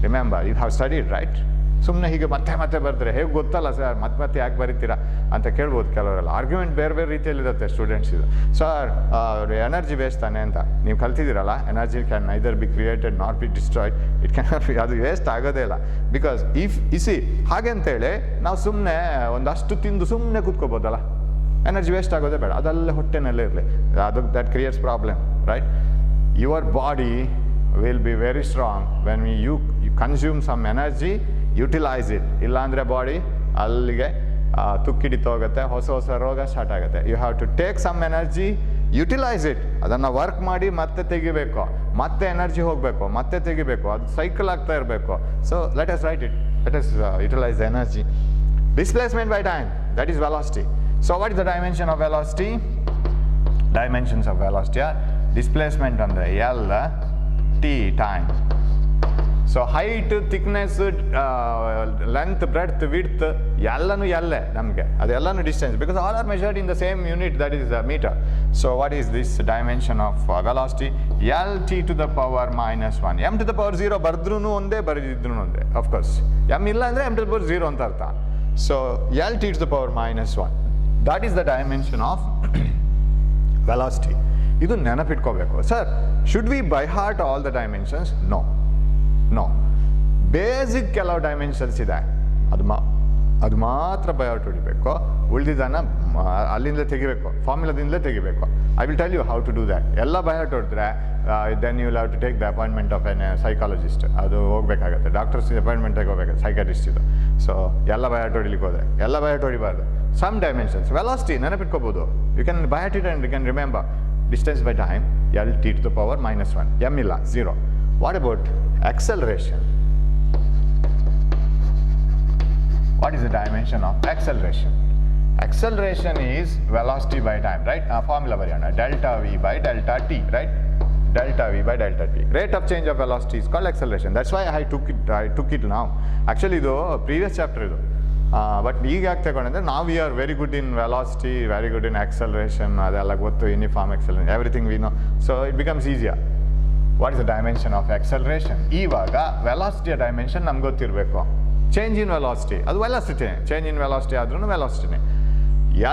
Remember, you have studied right? ಸುಮ್ಮನೆ ಹೀಗೆ ಮತ್ತೆ ಬರೆದ್ರೆ ಹೇಗೆ ಗೊತ್ತಲ್ಲ ಸರ್, ಮತ್ತೆ ಯಾಕೆ ಬರೀತೀರಾ ಅಂತ ಕೇಳ್ಬೋದು ಕೆಲವರೆಲ್ಲ. ಆರ್ಗ್ಯುಮೆಂಟ್ ಬೇರೆ ಬೇರೆ ರೀತಿಯಲ್ಲಿರುತ್ತೆ ಸ್ಟೂಡೆಂಟ್ಸ್ ಇದು. ಸರ್ ಎನರ್ಜಿ ವೇಸ್ಟ್ ತಾನೆ ಅಂತ ನೀವು ಕಲ್ತಿದ್ದೀರಲ್ಲ, energy can neither be created not be destroyed. It can not be, ಅದು ವೇಸ್ಟ್ ಆಗೋದೇ ಇಲ್ಲ. ಬಿಕಾಸ್ ಇಸಿ ಹಾಗೆ ಅಂತೇಳಿ ನಾವು ಸುಮ್ಮನೆ ಒಂದಷ್ಟು ತಿಂದು ಸುಮ್ಮನೆ ಕೂತ್ಕೋಬೋದಲ್ಲ, ಎನರ್ಜಿ ವೇಸ್ಟ್ ಆಗೋದೇ ಬೇಡ, ಅದಲ್ಲೇ ಹೊಟ್ಟೆನಲ್ಲೇ ಇರಲಿ. ಅದು that creates problem, right? Your body will be very strong when you consume some energy, utilise it. ಇಲ್ಲಾಂದರೆ ಬಾಡಿ ಅಲ್ಲಿಗೆ ತುಕ್ಕಿಡಿತು ಹೋಗುತ್ತೆ, ಹೊಸ ಹೊಸ ರೋಗ ಸ್ಟಾರ್ಟ್ ಆಗುತ್ತೆ. You have to take some energy, utilise it. ಅದನ್ನು ವರ್ಕ್ ಮಾಡಿ ಮತ್ತೆ ತೆಗಿಬೇಕು, ಮತ್ತೆ ಎನರ್ಜಿ ಹೋಗಬೇಕು, ಮತ್ತೆ ತೆಗಿಬೇಕು, ಅದು ಸೈಕಲ್ ಆಗ್ತಾ ಇರಬೇಕು. So let us right it, let us utilise the energy. Displacement by time, that is velocity. So what is the dimension of velocity? Dimensions of velocity are displacement under L, T time. So height, thickness, length, breadth, width, ಎಲ್ಲನೂ ಎಲ್ಲೇ ನಮಗೆ, ಅದೆಲ್ಲನೂ distance, because all are measured in the same unit, that is meter. So what is this dimension of velocity? L t to the power minus 1. m to the power 0 ಬರೆದ್ರೂ ಒಂದೇ, ಬರೆದಿದ್ರೂ ಒಂದೇ, of course. m ಇಲ್ಲ ಅಂದರೆ m to the power 0 ಅಂತ ಅರ್ಥ. So L t to the power minus 1, that is the dimension of velocity. ಇದು ನೆನಪಿಟ್ಕೋಬೇಕು. Sir, should we by heart all the dimensions? No. Basic ಕೆಲವು ಡೈಮೆನ್ಷನ್ಸ್ ಇದೆ, ಅದು ಮಾತ್ರ ಬೈ ಹಾರ್ಟ್ ಹೊಡಿಬೇಕು. ಉಳಿದಿದ್ದನ್ನು ಅಲ್ಲಿಂದ ತೆಗಿಬೇಕು, ಫಾರ್ಮುಲಾದಿಂದಲೇ ತೆಗಿಬೇಕು. I will tell you how to do that. ಎಲ್ಲ ಬೈ ಹಾರ್ಟ್ ಹೊಡೆದ್ರೆ then you will have to take the appointment of an psychologist. ಅದು ಹೋಗಬೇಕಾಗತ್ತೆ, ಡಾಕ್ಟರ್ಸ್ ಅಪಾಯಿಂಟ್ಮೆಂಟ್ ಹೋಗಬೇಕಾಗುತ್ತೆ, ಸೈಕಾಟ್ರಿಸ್ಟ್ ಇದು. ಸೊ ಎಲ್ಲ ಬೈ ಹಾರ್ಟ್ ಹೊಡಿಲಿಕ್ಕೆ ಹೋದರೆ ಎಲ್ಲ ಬೈ ಹಾರ್ಟ್ ಹೊಡಿಬಾರ್ದು. ಸಮ್ ಡೈಮೆನ್ಷನ್ಸ್, ವೆಲಾಸಿಟಿ ನೆನಪಿಟ್ಕೋಬೋದು. You can by heart it and you can remember. Distance by time, L t to the power minus 1. m ಇಲ್ಲ, 0. What about acceleration? What is the dimension of acceleration? Acceleration is velocity by time, right? Formula ಬರೆಯೋಣ, delta v by delta t, right? Delta v by delta t. Rate of change of velocity is called acceleration. That's why I took it now. Actually ಇದು previous chapter ಇದು. ಬಟ್ ಈಗ ಯಾಕೆ ತಗೊಂಡ್ರೆ ನಾವು we are very good in velocity, very good in acceleration, ಅದೆಲ್ಲ ಗೊತ್ತು, uniform acceleration, everything we know. So it becomes easier. What is the dimension of acceleration? ಇವಾಗ ವೆಲಾಸಿಟಿಯ ಡೈಮೆನ್ಷನ್ ನಮ್ಗೆ ಗೊತ್ತಿರಬೇಕು. ಚೇಂಜ್ ಇನ್ ವೆಲಾಸಿಟಿ, ಅದು ವೆಲಾಸಿಟಿನೇ. ಚೇಂಜ್ ಇನ್ ವೆಲಾಸಿಟಿ ಆದ್ರೂ ವೆಲಾಸಿಟಿನೇ.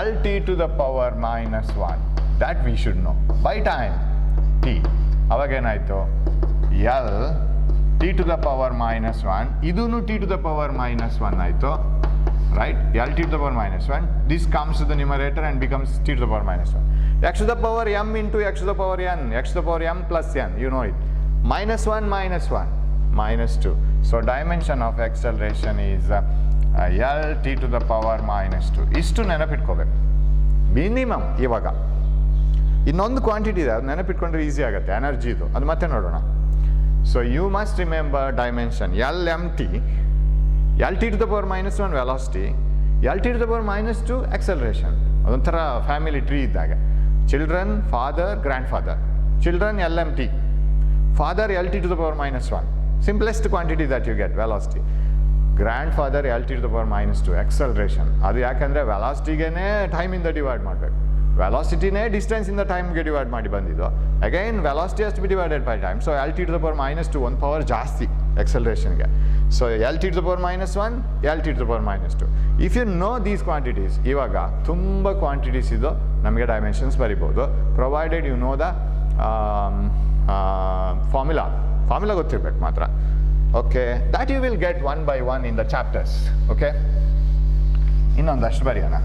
L t to the power minus 1, that we should know. By time t, ಅವಾಗೇನಾಯಿತು? L t to the power minus 1, ಇದೂ t to the power minus 1 ಆಯಿತು, right? L t to the power minus 1, this comes to the numerator and becomes t to the power minus 1. X to the power m into x to the power n, x to the power m plus n, you know it. Minus 1 minus 1, minus 2. So dimension of acceleration is L t to the power minus 2. ಇಷ್ಟು ನೆನಪಿಟ್ಕೋಬೇಕು ಮಿನಿಮಮ್. ಇವಾಗ ಇನ್ನೊಂದು ಕ್ವಾಂಟಿಟಿ ಇದೆ, ಅದು ನೆನಪಿಟ್ಕೊಂಡ್ರೆ ಈಸಿ ಆಗುತ್ತೆ, ಎನರ್ಜಿದು. ಅದು ಮತ್ತೆ ನೋಡೋಣ. So you must remember dimension L m t. L t to the power minus 1 velocity, L t to the power minus 2 acceleration. ಅದೊಂಥರ ಫ್ಯಾಮಿಲಿ ಟ್ರೀ ಇದ್ದಾಗ, children, father, grand father. Children L m t, father L t to the power minus 1, simplest quantity that you get, velocity. Grand father L t to the power minus 2 acceleration. ಅದು ಯಾಕಂದರೆ ವೆಲಾಸಿಟಿಗೇನೆ ಟೈಮಿಂದ ಡಿವೈಡ್ ಮಾಡಬೇಕು. ವೆಲಾಸಿಟಿನೇ ಡಿಸ್ಟೆನ್ಸಿಂದ ಟೈಮ್ಗೆ ಡಿವೈಡ್ ಮಾಡಿ ಬಂದಿದ್ದು. Again velocity has to be divided by time. So L t to the power minus 2, 1 power ಜಾಸ್ತಿ ಎಕ್ಸಲರೇಷನ್ಗೆ. So L t to the power minus 1, L t to the power minus 2. If you know these quantities, ಇವಾಗ ತುಂಬ ಕ್ವಾಂಟಿಟೀಸ್ ಇದು ನಮಗೆ ಡೈಮೆನ್ಷನ್ಸ್ ಬರಿಬೋದು, provided you know the formula ಗೊತ್ತಿರಬೇಕು ಮಾತ್ರ. Okay, that you will get one by one in the chapters. Okay, ಇನ್ನೊಂದಷ್ಟು ಬರೆಯೋಣ.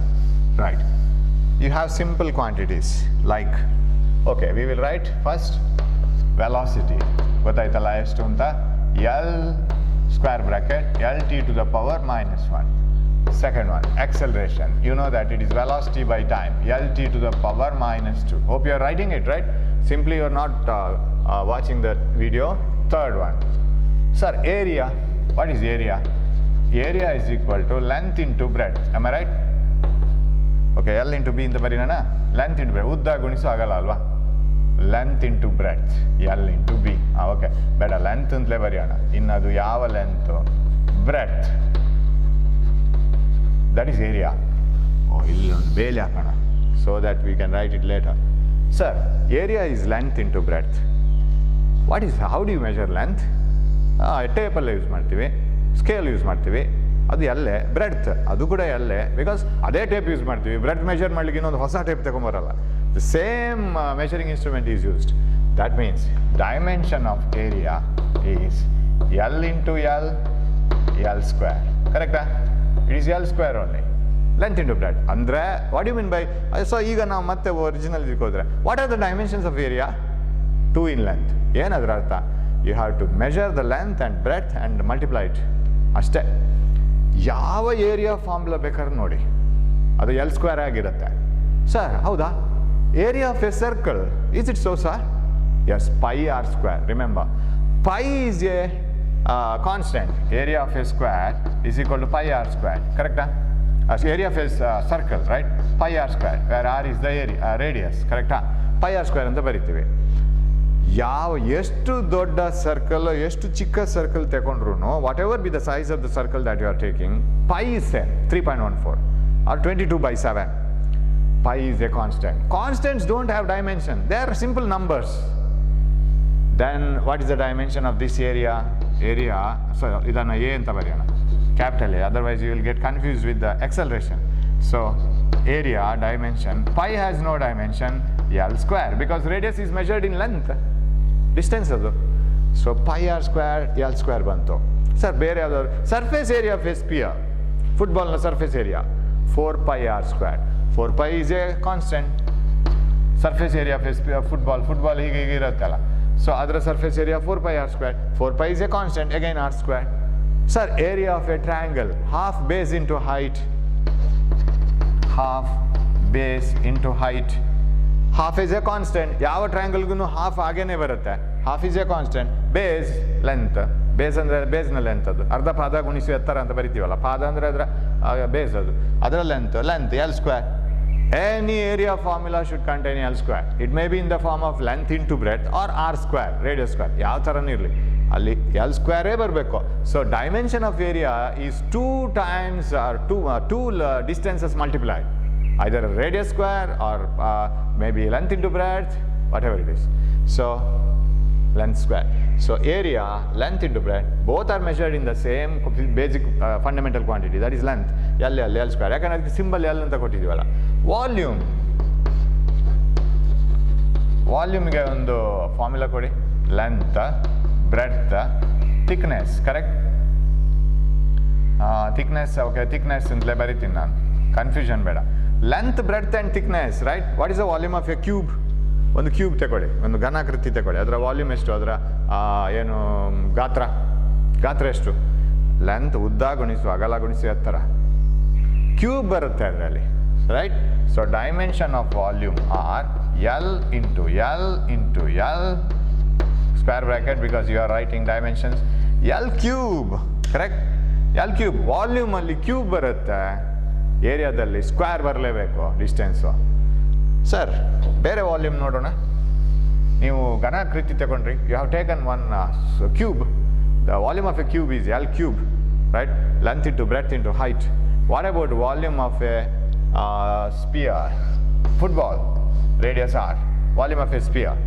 Right, you have simple quantities like, okay, we will write first velocity, ಗೊತ್ತಾಯ್ತಲ್ಲ ಎಷ್ಟು ಅಂತ? L square bracket L t to the power minus 1. Second one, acceleration, you know that it is velocity by time, L t to the power minus 2. Hope you are writing it right. Simply you are not watching the video. Third one, sir, area. What is area? Area is equal to length into breadth. Am I right? Okay, L into B ಅಂತ ಬರೀನಾ? ಲೆಂತ್ ಇಂಟು ಬ್ರೆಡ್, ಉದ್ದ ಗುಣಿಸು ಆಗಲ್ಲ ಅಲ್ವಾ? Length into breadth, L into B. Okay, ಬೇಡ, ಲೆಂತ್ ಅಂತಲೇ ಬರೆಯೋಣ. ಇನ್ನು ಅದು ಯಾವ length? Breadth, that is area. ಇಲ್ಲಿ ಒಂದು ಬೇಲಿ ಹಾಕೋಣ, so that we can write it later. Sir, area is length into breadth. What is, how do you measure length? ಟೇಪಲ್ಲೇ ಯೂಸ್ ಮಾಡ್ತೀವಿ, ಸ್ಕೇಲ್ ಯೂಸ್ ಮಾಡ್ತೀವಿ. ಅದು ಎಲ್ಲೇ, ಬ್ರೆಡ್ತ್ ಅದು ಕೂಡ ಎಲ್ಲೇ, ಬಿಕಾಸ್ ಅದೇ ಟೇಪ್ ಯೂಸ್ ಮಾಡ್ತೀವಿ. ಬ್ರೆಡ್ತ್ ಮೆಜರ್ ಮಾಡಲಿಕ್ಕೆ ಇನ್ನೊಂದು ಹೊಸ ಟೇಪ್ ತಗೊಂಬರಲ್ಲ. The same measuring instrument is used. That means dimension of area is L into L, L square. ಕರೆಕ್ಟಾ? It is L square only. Length into breadth ಅಂದರೆ what you mean by so ಈಗ ನಾವು ಮತ್ತೆ ಒರಿಜಿನಲ್ ಇದಕ್ಕೆ ಹೋದರೆ what are the dimensions of area 2 in length. ಏನದ್ರ ಅರ್ಥ you have to measure the length and breadth and multiply it ಅಷ್ಟೇ. ಯಾವ ಏರಿಯಾ ಫಾರ್ಮುಲಾ ಬೇಕಾದ್ರೆ ನೋಡಿ ಅದು L ಸ್ಕ್ವೇರ್ ಆಗಿರುತ್ತೆ. ಸರ್ ಹೌದಾ, area of a circle is it so sir? Yes, pi R square. Remember, pi is a constant. Area of a square is equal to pi R square. ಕರೆಕ್ಟಾ? Area of a circle right, pi R square, where R is the area radius. ಕರೆಕ್ಟಾ? ಪೈ ಆರ್ ಸ್ಕ್ವೇರ್ ಅಂತ ಬರಿತೀವಿ. ಎಷ್ಟು ದೊಡ್ಡ ಸರ್ಕಲ್ ಎಷ್ಟು ಚಿಕ್ಕ ಸರ್ಕಲ್ ತಗೊಂಡ್ರು whatever be the size of the circle that you are taking, pi is same 3.14 or 22/7. Pi is a constant. Constants don't have dimension, they are simple numbers. Then what is the dimension of this area? So idanna A anta bariyana, capital A, otherwise you will get confused with the acceleration. So area dimension, pi has no dimension, L square, because radius is measured in length, distance adu. So pi r square L square bantu. Sir bere yadaru surface area of a sphere, football na surface area 4 pi r square. 4 pi is a constant. Surface area of a sphere, football hige iruttalla, so adra surface area 4 pi r square. 4 pi is a constant, again r square. Sir area of a triangle, half base into height, half base into height. Half is a constant. ಯಾವ ಟ್ರಯಾಂಗಲ್ಗೂ ಹಾಫ್ ಆಗೇನೆ ಬರುತ್ತೆ. Half is A constant. Base length, base ಅಂದರೆ ಬೇಸ್ನ ಲೆಂತ್, ಅದು ಅರ್ಧ ಪಾದ ಗುಣಿಸು ಎತ್ತರ ಅಂತ ಬರಿತೀವಲ್ಲ, ಪಾದ ಅಂದರೆ ಅದರ ಬೇಸ್, ಅದರ length L square. Any area formula should contain L square. It may be in the form of length into breadth or r square, radius square, ಯಾವ ಥರನೂ ಇರಲಿ, ಅಲ್ಲಿ L square ಬರಬೇಕು. So dimension of area is 2 times or two distances multiplied, either a radius square or maybe length into breadth, whatever it is. So length square. So area, length into breadth, both are measured in the same basic fundamental quantity, that is length. L square. ಯಾಕಂದ್ರೆ ಅದಕ್ಕೆ ಸಿಂಬಲ್ L ಅಂತ ಕೊಟ್ಟಿದ್ದೀವಲ್ಲ. ವಾಲ್ಯೂಮ್ಗೆ ಒಂದು ಫಾರ್ಮುಲಾ ಕೊಡಿ. Length, breadth, thickness. Correct? Thickness, okay, thickness ಅಂತಲೇ ಬರಿತೀನಿ ನಾನು, ಕನ್ಫ್ಯೂಷನ್ ಬೇಡ. Length, breadth and thickness, right? What is the volume of a cube? ಒಂದು ಕ್ಯೂಬ್ ತಗೊಳ್ಳಿ, ಒಂದು ಘನಾಕೃತಿ ತಗೊಳ್ಳಿ, ಅದರ ವಾಲ್ಯೂಮ್ ಎಷ್ಟು, ಅದರ ಏನು ಗಾತ್ರ ಎಷ್ಟು? ಲೆಂತ್ ಉದ್ದ ಗುಣಿಸು ಅಗಲ ಗುಣಿಸು ಎತ್ತರ, ಕ್ಯೂಬ್ ಬರುತ್ತೆ ಅದರಲ್ಲಿ, right? So dimension of volume are L into L into L square bracket, because you are writing dimensions, L cube. Correct? L cube. Volume ಅಲ್ಲಿ ಕ್ಯೂಬ್ ಬರುತ್ತೆ, ಏರಿಯಾದಲ್ಲಿ ಸ್ಕ್ವೇರ್ ಬರಲೇಬೇಕು ಡಿಸ್ಟೆನ್ಸು. ಸರ್ ಬೇರೆ ವಾಲ್ಯೂಮ್ ನೋಡೋಣ. ನೀವು ಘನಾಕೃತಿ ತಗೊಂಡ್ರಿ, you have taken one cube. The volume of a cube is L cube, right? Length into breadth into height. What about volume of a sphere, football, radius r? Volume of a sphere.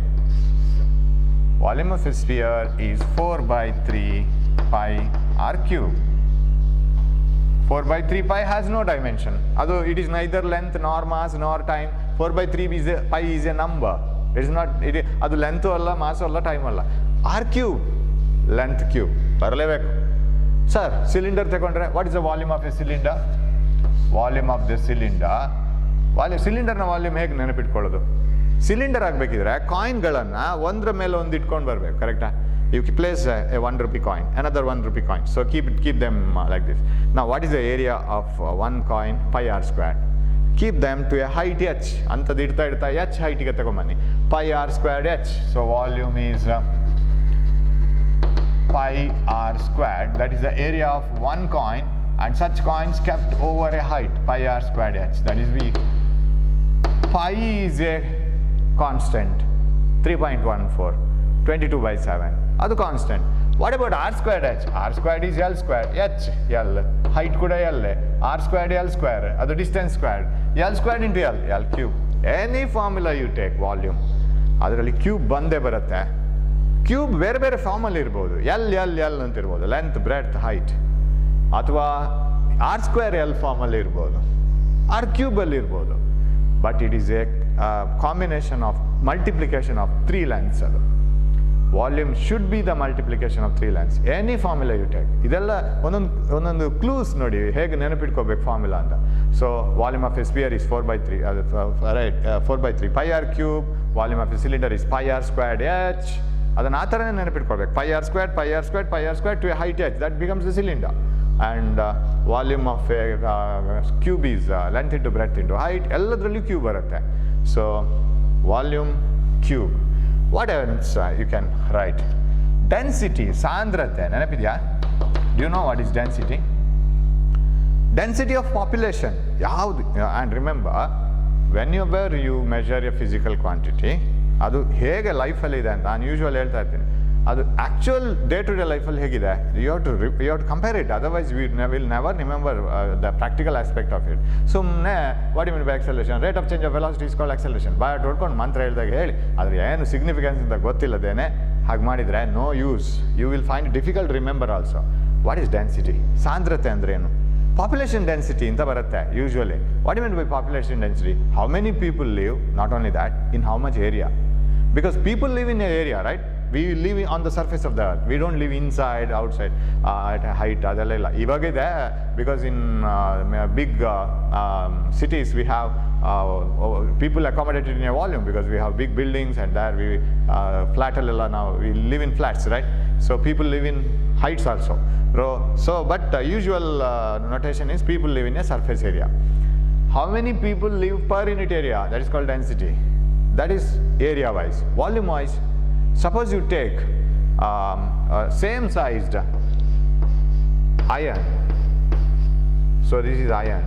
Volume of a sphere is 4/3 pi r cube. 4/3 pi has no dimension. Although it is neither length nor mass nor time. 4/3 pi is a number. It is not. ಅದು ಲೆಂತ್ ಅಲ್ಲ, ಮಾಸ್ ಅಲ್ಲ, ಟೈಮ್ ಅಲ್ಲ. r cube, length cube ಬರಲೇಬೇಕು. ಸರ್ ಸಿಲಿಂಡರ್ ತಗೊಂಡ್ರೆ what is the volume of a cylinder? Volume of the ಸಿಲಿಂಡರ್ನ ವಾಲ್ಯೂಮ್ ಹೇಗೆ ನೆನಪಿಟ್ಕೊಳ್ಳೋದು? ಸಿಲಿಂಡರ್ ಆಗಬೇಕಿದ್ರೆ ಕಾಯಿನ್ಗಳನ್ನು ಒಂದರ ಮೇಲೆ ಒಂದು ಇಟ್ಕೊಂಡು ಬರಬೇಕು. ಕರೆಕ್ಟಾ? You place a 1 rupee coin, another 1 rupee coin. So keep them like this. Now what is the area of one coin? Pi r square. Keep them to a height h. ಅಂತದ್ದು ಇಡ್ತಾ h ಹೈಟಿಗೆ ತಗೊಂಬನ್ನಿ. Pi r squared h. So volume is pi r squared. That is the area of one coin, and such coins kept over a height, pi r squared h. That is V. Pi is a constant, 3.14, 22/7. ಅದು constant. What about r squared h? r squared is L square, h L, height ಕೂಡ L, r squared L square, ಅದು distance squared, L squared into L cube. Any formula you take volume, ಅದರಲ್ಲಿ ಕ್ಯೂಬ್ ಬಂದೇ ಬರುತ್ತೆ. ಕ್ಯೂಬ್ ಬೇರೆ ಬೇರೆ ಫಾರ್ಮಲ್ಲಿ ಇರ್ಬೋದು, L ಅಂತ ಇರ್ಬೋದು, ಲೆಂತ್, ಬ್ರೆಡ್ತ್, ಹೈಟ್, ಅಥವಾ ಆರ್ ಸ್ಕ್ವೇರ್ L ಫಾರ್ಮಲ್ಲಿ ಇರ್ಬೋದು, ಆರ್ ಕ್ಯೂಬಲ್ಲಿ ಇರ್ಬೋದು. But it is a combination of multiplication of 3 lengths. ಅದು volume should be the multiplication of 3 lines. Any formula you take. ಇದೆಲ್ಲ ಒಂದೊಂದು ಕ್ಲೂಸ್ ನೋಡಿ ಹೇಗೆ ನೆನಪಿಟ್ಕೋಬೇಕು ಫಾರ್ಮುಲಾ ಅಂತ. So volume of a sphere is 4/3, right, 4/3 pi r cube. Volume of a cylinder is pi r squared h. ಅದನ್ನು ಆ ಥರನೇ ನೆನಪಿಟ್ಕೊಳ್ಬೇಕು. pi r squared, pi r squared, pi r squared to a height h. That becomes the cylinder. And volume of a cube is length into breadth into height. ಎಲ್ಲದರಲ್ಲೂ ಕ್ಯೂಬ್ ಬರುತ್ತೆ. So volume cube. What else you can write? Density, ಸಾಂದ್ರತೆ ನೆನಪಿದೆಯಾ? Do know what is density? Density of population ಯಾವುದು? And remember, whenever you measure a physical quantity, ಅದು ಹೇಗೆ ಲೈಫಲ್ಲಿ ಇದೆ ಅಂತ ನಾನು ಯೂಶ್ವಲ್ ಹೇಳ್ತಾ ಇರ್ತೀನಿ. ಅದು ಆ್ಯಕ್ಚುಯಲ್ ಡೇ ಟು ಡೇ ಲೈಫಲ್ಲಿ ಹೇಗಿದೆ, you have to compare it, otherwise will never remember the practical aspect of it. ಸುಮ್ಮನೆ what you mean by acceleration, rate of change of velocity is called acceleration. ಬಾಯ್ ಹೊಡ್ಕೊಂಡು ಮಂತ್ರ ಹೇಳಿದಾಗ ಹೇಳಿ, ಆದರೆ ಏನು ಸಿಗ್ನಿಫಿಕೆನ್ಸ್ ಅಂತ ಗೊತ್ತಿಲ್ಲದೇನೆ ಹಾಗೆ ಮಾಡಿದರೆ no use. You will find difficult remember also. What is density? ಸಾಂದ್ರತೆ ಅಂದರೆ ಏನು? ಪಾಪ್ಯುಲೇಷನ್ ಡೆನ್ಸಿಟಿ ಅಂತ ಬರುತ್ತೆ usually. What you mean by population density? How many people live, not only that, in how much area. Because people live in an area, right? We live on the surface of the earth. We don't live inside, outside, at a height. ಅದೆಲ್ಲ ಇಲ್ಲ ಇವಾಗಿದೆ. Because in big cities we have people accommodated in a volume, because we have big buildings, and there we flat alla now we live in flats, right? So people live in heights also. So but usual notation is people live in a surface area. How many people live per unit area? That is called density. That is area wise. Volume wise, suppose you take same sized iron. So this is iron.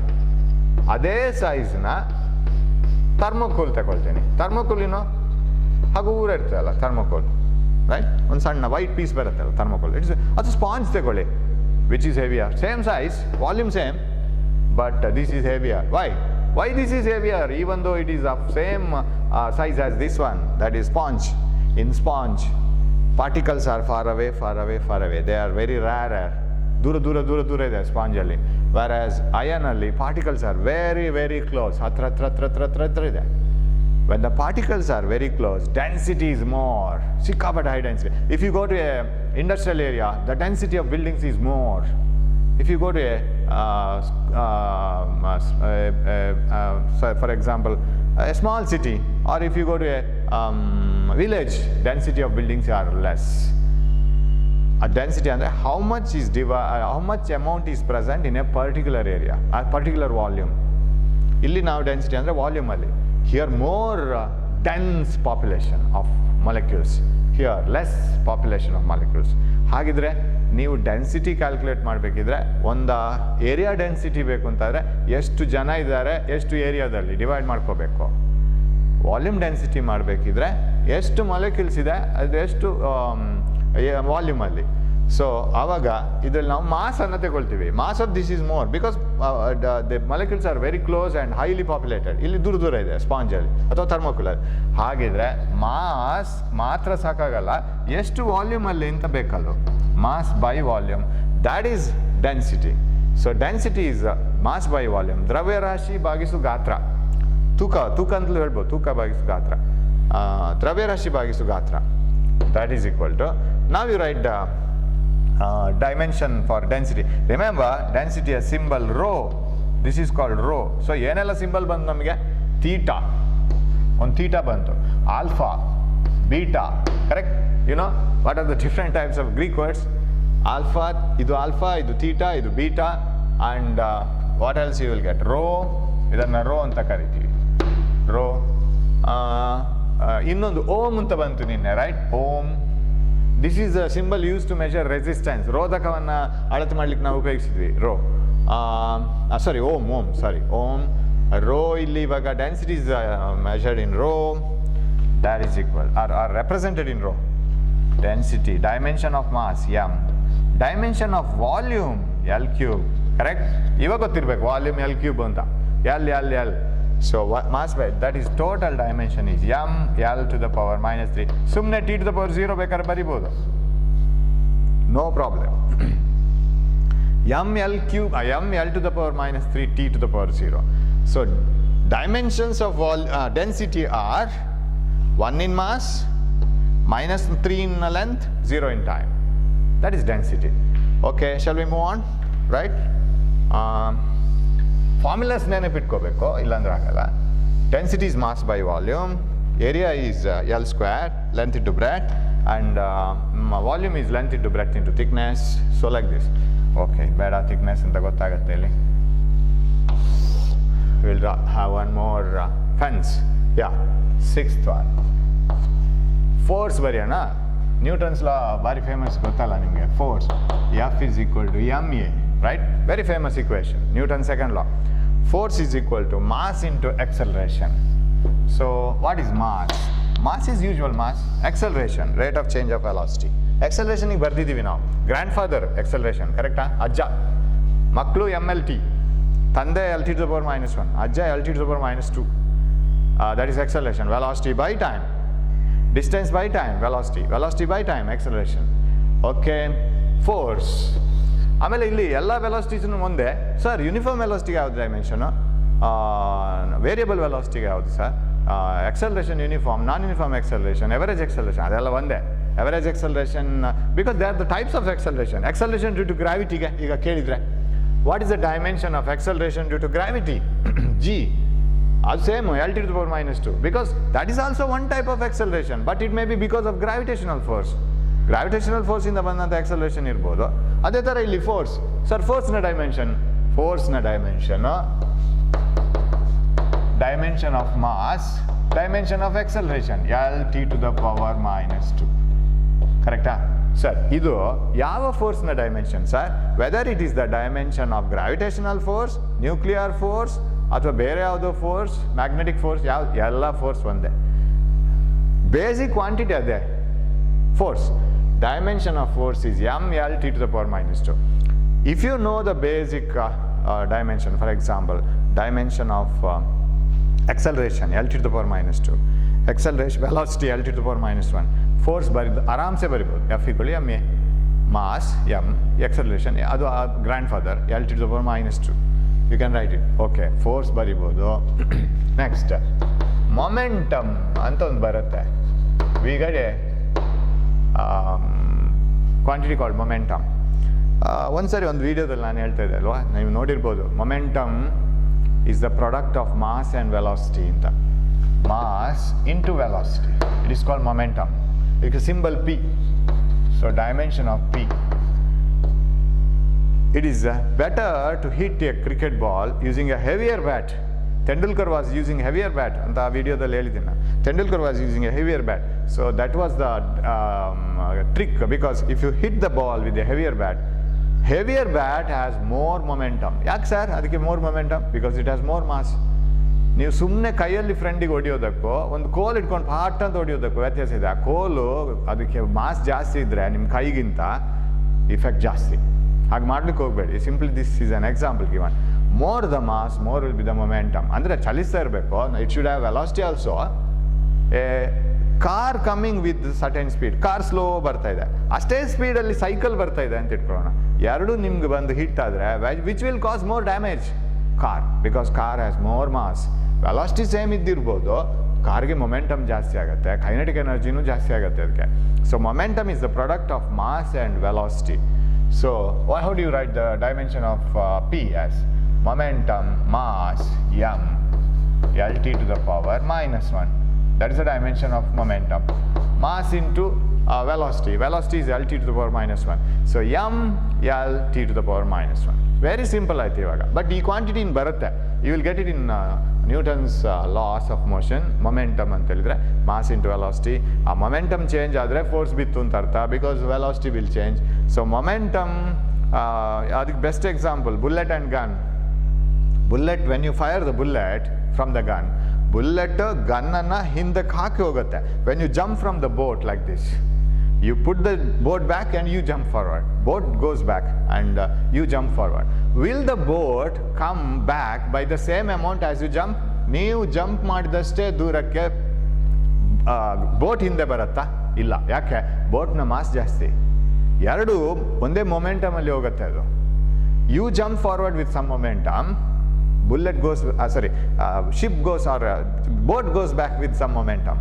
ಅದೇ ಸೈಜ್ನ ಥರ್ಮೋಕೋಲ್ ತಗೊಳ್ತೀನಿ. ಥರ್ಮೋಕೋಲ್ ಹಗುರ ಇರ್ತದಲ್ಲ ಥರ್ಮೋಕೋಲ್, ರೈಟ್? ಒಂದು ಸಣ್ಣ ವೈಟ್ ಪೀಸ್ ಬರುತ್ತಲ್ಲ ಥರ್ಮೋಕೋಲ್. ಅದು ಸ್ಪಾಂಜ್ ತಗೊಳ್ಳಿ, which is heavier. Same size, volume same, but this is heavier. Why this is heavier, even though it is of same size as this one, that is sponge. In sponge, particles are far away, far away, far away. They are very rarer. ದೂರ ಇದೆ ಸ್ಪಾಂಜ್ ಅಲ್ಲಿ. Whereas iron ಅಲ್ಲಿ particles are very, very close. ಹತ್ರ ಇದೆ. When the particles are very close, density is more. ಸಿಕ್ಕಾಪಟ್ಟೆ high density. If you go to a industrial area, the density of buildings is more. If you go to for example, a small city, or if you go to a village, density of buildings are less. A density ಅಂದರೆ how much amount is present in a particular area, a particular volume. ಇಲ್ಲಿ ನಾವು ಡೆನ್ಸಿಟಿ ಅಂದರೆ ವಾಲ್ಯೂಮಲ್ಲಿ. Here more dense population of molecules. Here less population of molecules. ಹಾಗಿದ್ರೆ ನೀವು ಡೆನ್ಸಿಟಿ ಕ್ಯಾಲ್ಕುಲೇಟ್ ಮಾಡಬೇಕಿದ್ರೆ, ಒಂದು ಏರಿಯಾ ಡೆನ್ಸಿಟಿ ಬೇಕು ಅಂತಂದರೆ ಎಷ್ಟು ಜನ ಇದ್ದಾರೆ, ಎಷ್ಟು ಏರಿಯಾದಲ್ಲಿ ಡಿವೈಡ್ ಮಾಡ್ಕೋಬೇಕು. ವಾಲ್ಯೂಮ್ ಡೆನ್ಸಿಟಿ ಮಾಡಬೇಕಿದ್ರೆ ಎಷ್ಟು ಮಾಲಿಕ್ಯೂಲ್ಸ್ ಇದೆ, ಅದೆಷ್ಟು ವಾಲ್ಯೂಮಲ್ಲಿ. ಸೊ ಆವಾಗ ಇದರಲ್ಲಿ ನಾವು ಮಾಸ್ ಅನ್ನು ತಗೊಳ್ತೀವಿ. Mass of this is more, because the molecules are very close and highly populated. ಇಲ್ಲಿ ದೂರ ಇದೆ ಸ್ಪಾಂಜಲ್ಲಿ ಅಥವಾ ಥರ್ಮೋಕ್ಯುಲರ್. ಹಾಗಿದ್ರೆ ಮಾಸ್ ಮಾತ್ರ ಸಾಕಾಗಲ್ಲ, ಎಷ್ಟು ವಾಲ್ಯೂಮಲ್ಲಿ ಅಂತ ಬೇಕಲ್ಲ. Mass by volume, that is density. So density is mass by volume. ದ್ರವ್ಯರಾಶಿ ಭಾಗಿಸು ಗಾತ್ರ. ತೂಕ ಅಂತಲೂ ಹೇಳ್ಬೋದು, ತೂಕ ಭಾಗಿಸು ಗಾತ್ರ. ದ್ರವ್ಯರಾಶಿ ಭಾಗಿಸು ಗಾತ್ರ, ದ್ಯಾಟ್ ಈಸ್ ಈಕ್ವಲ್ ಟು, ನಾವು you write dimension for density. Remember, density a symbol rho. This is called rho. So ಏನೆಲ್ಲ ಸಿಂಬಲ್ ಬಂತು ನಮಗೆ? ಥೀಟಾ, ಒಂದು ಥೀಟಾ ಬಂತು. Alpha, beta, correct? You know what are the different types of Greek words? Alpha, ಇದು ಥೀಟಾ, ಇದು beta, and what else you will get? Rho, ಇದನ್ನು ರೋ ಅಂತ ಕರಿತೀವಿ, ರೋ. ಇನ್ನೊಂದು ಓಮ್ ಅಂತ ಬಂತು ನಿನ್ನೆ, right? Ohm. This is a symbol use to measure resistance. ರೋಧಕವನ್ನು ಅಳತೆ ಮಾಡ್ಲಿಕ್ಕೆ ನಾವು ಉಪಯೋಗಿಸಿದ್ವಿ, ರೋ. ಓಮ್. ರೋ ಇಲ್ಲಿ ಇವಾಗ density is measured in rho, that is equal or represented in rho. Density, dimension of mass M, dimension of volume L cube, correct? ಇವಾಗ ಗೊತ್ತಿರ್ಬೇಕು ವಾಲ್ಯೂಮ್ ಎಲ್ ಕ್ಯೂಬ್ ಅಂತ. L. So mass by that is total dimension is m l to the power -3. ಸುಮ್ಮನೆ t to the power 0 ಬೇಕಾದ್ರೆ ಬರಿಬೋದು, no problem. m l cube m l to the power -3 t to the power 0. So dimensions of density are 1 in mass, -3 in length, 0 in time. That is density. Okay, shall we move on? Right? Formulas ನೆನಪಿಟ್ಕೋಬೇಕು, ಇಲ್ಲಾಂದ್ರೆ ಆಗಲ್ಲ. Density is mass by volume, area is L square, length into breadth, and volume is length into breadth into thickness. So like this. Okay, ಬೇಡ thickness ಅಂತ ಗೊತ್ತಾಗುತ್ತೆ ಇಲ್ಲಿ. We'll have one more fence. Yeah, 6th one. Force ಬರೆಯೋಣ. ನ್ಯೂಟನ್ಸ್ ಲಾ ಭಾರಿ ಫೇಮಸ್, ಗೊತ್ತಲ್ಲ ನಿಮಗೆ? Force F is equal to ma, right? Very famous equation. Newton's second law. Force is equal to mass into acceleration. So what is mass? Mass is usual mass. Acceleration, rate of change of velocity. Acceleration ಗೆ ಬರ್ದಿದ್ದೀವಿ ನಾವು. ಗ್ರ್ಯಾಂಡ್ಫಾದರ್ acceleration, ಕರೆಕ್ಟಾ? ಅಜ್ಜ. ಮಕ್ಕಳು MLT, ತಂದೆ LT to the power -1, ಅಜ್ಜ LT to the power -2. That is acceleration. Velocity by time, distance by time, velocity, velocity by time, acceleration. Okay, force. ಆಮೇಲೆ ಇಲ್ಲಿ ಎಲ್ಲ ವೆಲಾಸಿಟೀಸ್ನು ಮುಂದೆ ಸರ್ ಯೂನಿಫಾರ್ಮ್ ವೆಲಾಸಿಟಿಗೆ ಯಾವುದು ಡೈಮೆನ್ಷನು, ವೇರಿಯಬಲ್ ವೆಲಾಸಿಟಿಗೆ ಯಾವುದು sir, acceleration uniform, non uniform acceleration, average acceleration, ಅದೆಲ್ಲ ಒಂದೇ. Average acceleration because they are the types of acceleration. Acceleration due to ಗ್ರಾವಿಟಿಗೆ ಈಗ ಕೇಳಿದರೆ what is the dimension of acceleration due to gravity? G. ಅದು same LT to the power -2 because that is also one type of acceleration, but it may be because of gravitational force. Gravitational ಫೋರ್ಸಿಂದ ಬಂದಂಥ ಎಕ್ಸಲರೇಷನ್ ಇರ್ಬೋದು. ಅದೇ ಥರ ಇಲ್ಲಿ ಫೋರ್ಸ್. ಸರ್ ಫೋರ್ಸ್ನ dimension dimension of mass, dimension of acceleration LT to the power -2. ಕರೆಕ್ಟಾ ಸರ್? ಇದು ಯಾವ ಫೋರ್ಸ್ನ dimension sir? Whether it is the dimension of gravitational force, nuclear force, ಅಥವಾ ಬೇರೆ ಯಾವುದೋ ಫೋರ್ಸ್, ಮ್ಯಾಗ್ನೆಟಿಕ್ ಫೋರ್ಸ್, ಎಲ್ಲ ಫೋರ್ಸ್ ಒಂದೇ. ಬೇಸಿಕ್ ಕ್ವಾಂಟಿಟಿ ಅದೇ force. Dimension of force is mLT to the power -2. If you know the basic dimension, for example, dimension of acceleration LT to the power -2, acceleration velocity LT to the power -1, force ಬರಿದು ಆರಾಮ್ಸೆ ಬರಿಬೋದು. F equal to ma, mass m, acceleration ಅದು grandfather LT to the power -2. You can write it. Okay, force ಬರಿಬೋದು. Next, momentum ಅಂತ ಒಂದು ಬರುತ್ತೆ. We get a quantity called momentum. ಒಂದ್ಸರಿ ಒಂದು ವಿಡಿಯೋದಲ್ಲಿ ನಾನು ಹೇಳ್ತಾ ಇದ್ದೆ ಅಲ್ವಾ, ನೀವು ನೋಡಿರ್ಬೋದು. Momentum is the product of mass and velocity ಅಂತ. Mass into velocity, it is called momentum. ಇದಕ್ಕೆ symbol P. So dimension of P. It is better to hit a cricket ball using a heavier bat. Tendulkar was using heavier bat ಅಂತ ಆ ವಿಡಿಯೋದಲ್ಲಿ ಹೇಳಿದ್ದೀನಿ. Tendulkar was using a heavier bat. So that was the trick, because if you hit the ball with a heavier bat has more momentum. ಯಾಕೆ ಸರ್ ಅದಕ್ಕೆ more momentum? Because it has more mass. ನೀವು ಸುಮ್ಮನೆ ಕೈಯಲ್ಲಿ ಫ್ರೆಂಡಿಗೆ ಹೊಡಿಯೋದಕ್ಕೂ ಒಂದು ಕೋಲ್ ಇಟ್ಕೊಂಡು ಪಾಟ್ ಅಂತ ಹೊಡಿಯೋದಕ್ಕೂ ವ್ಯತ್ಯಾಸ ಇದೆ. ಆ ಕೋಲು ಅದಕ್ಕೆ ಮಾಸ್ ಜಾಸ್ತಿ ಇದ್ದರೆ ನಿಮ್ಮ ಕೈಗಿಂತ ಇಫೆಕ್ಟ್ ಜಾಸ್ತಿ. ಹಾಗೆ ಮಾಡ್ಲಿಕ್ಕೆ ಹೋಗಬೇಡಿ. Simply this is an example given. More the mass, more will be the momentum. ಅಂದರೆ ಚಲಿಸ್ತಾ ಇರಬೇಕು. It should have velocity also. A car coming with certain speed, car slow ಬರ್ತಾ ಇದೆ, ಅಷ್ಟೇ ಸ್ಪೀಡಲ್ಲಿ ಸೈಕಲ್ ಬರ್ತಾ ಇದೆ ಅಂತ ಇಟ್ಕೊಳ್ಳೋಣ. ಎರಡೂ ನಿಮ್ಗೆ ಬಂದು ಹಿಟ್ ಆದರೆ which will cause more damage? Car, because car has more mass. Velocity same ಇದ್ದಿರ್ಬೋದು, ಕಾರ್ಗೆ ಮೊಮೆಂಟಮ್ ಜಾಸ್ತಿ ಆಗುತ್ತೆ, ಕೈನೆಟಿಕ್ ಎನರ್ಜಿನೂ ಜಾಸ್ತಿ ಆಗುತ್ತೆ ಅದಕ್ಕೆ. So momentum is the product of mass and velocity. So how do you write the dimension of P as momentum mass m LT to the power -1? That is the dimension of momentum. Mass into velocity. Velocity is LT to the power -1. So m LT to the power -1. Very simple ಆಯ್ತು ಇವಾಗ. ಬಟ್ ಈ ಕ್ವಾಂಟಿಟಿ ಇನ್ ಬರುತ್ತೆ. You will get it in Newton's laws of motion. Momentum ಅಂತ ಹೇಳಿದ್ರೆ ಮಾಸ್ ಇಂಟು ವೆಲಾಸಿಟಿ. ಆ ಮೊಮೆಂಟಮ್ ಚೇಂಜ್ ಆದರೆ ಫೋರ್ಸ್ ಬಿತ್ತು ಅಂತ ಅರ್ಥ, because velocity will change. So momentum, ಅದಕ್ಕೆ best example bullet and gun. Bullet, when you fire the bullet from the gun, bullet ಗನ್ನನ್ನು ಹಿಂದಕ್ಕೆ ಹಾಕಿ ಹೋಗುತ್ತೆ. When you jump from the boat like this, you put the boat back and you jump forward. Boat goes back and you jump forward. Will the boat come back by the same amount as you jump? ನೀವು ಜಂಪ್ ಮಾಡಿದಷ್ಟೇ ದೂರಕ್ಕೆ ಬೋಟ್ ಹಿಂದೆ ಬರುತ್ತಾ? ಇಲ್ಲ. ಯಾಕೆ? ಬೋಟ್ನ ಮಾಸ್ ಜಾಸ್ತಿ. ಎರಡು ಒಂದೇ ಮೊಮೆಂಟಮಲ್ಲಿ ಹೋಗುತ್ತೆ ಅದು. You jump forward with some momentum, bullet goes ship goes or boat goes back with some momentum.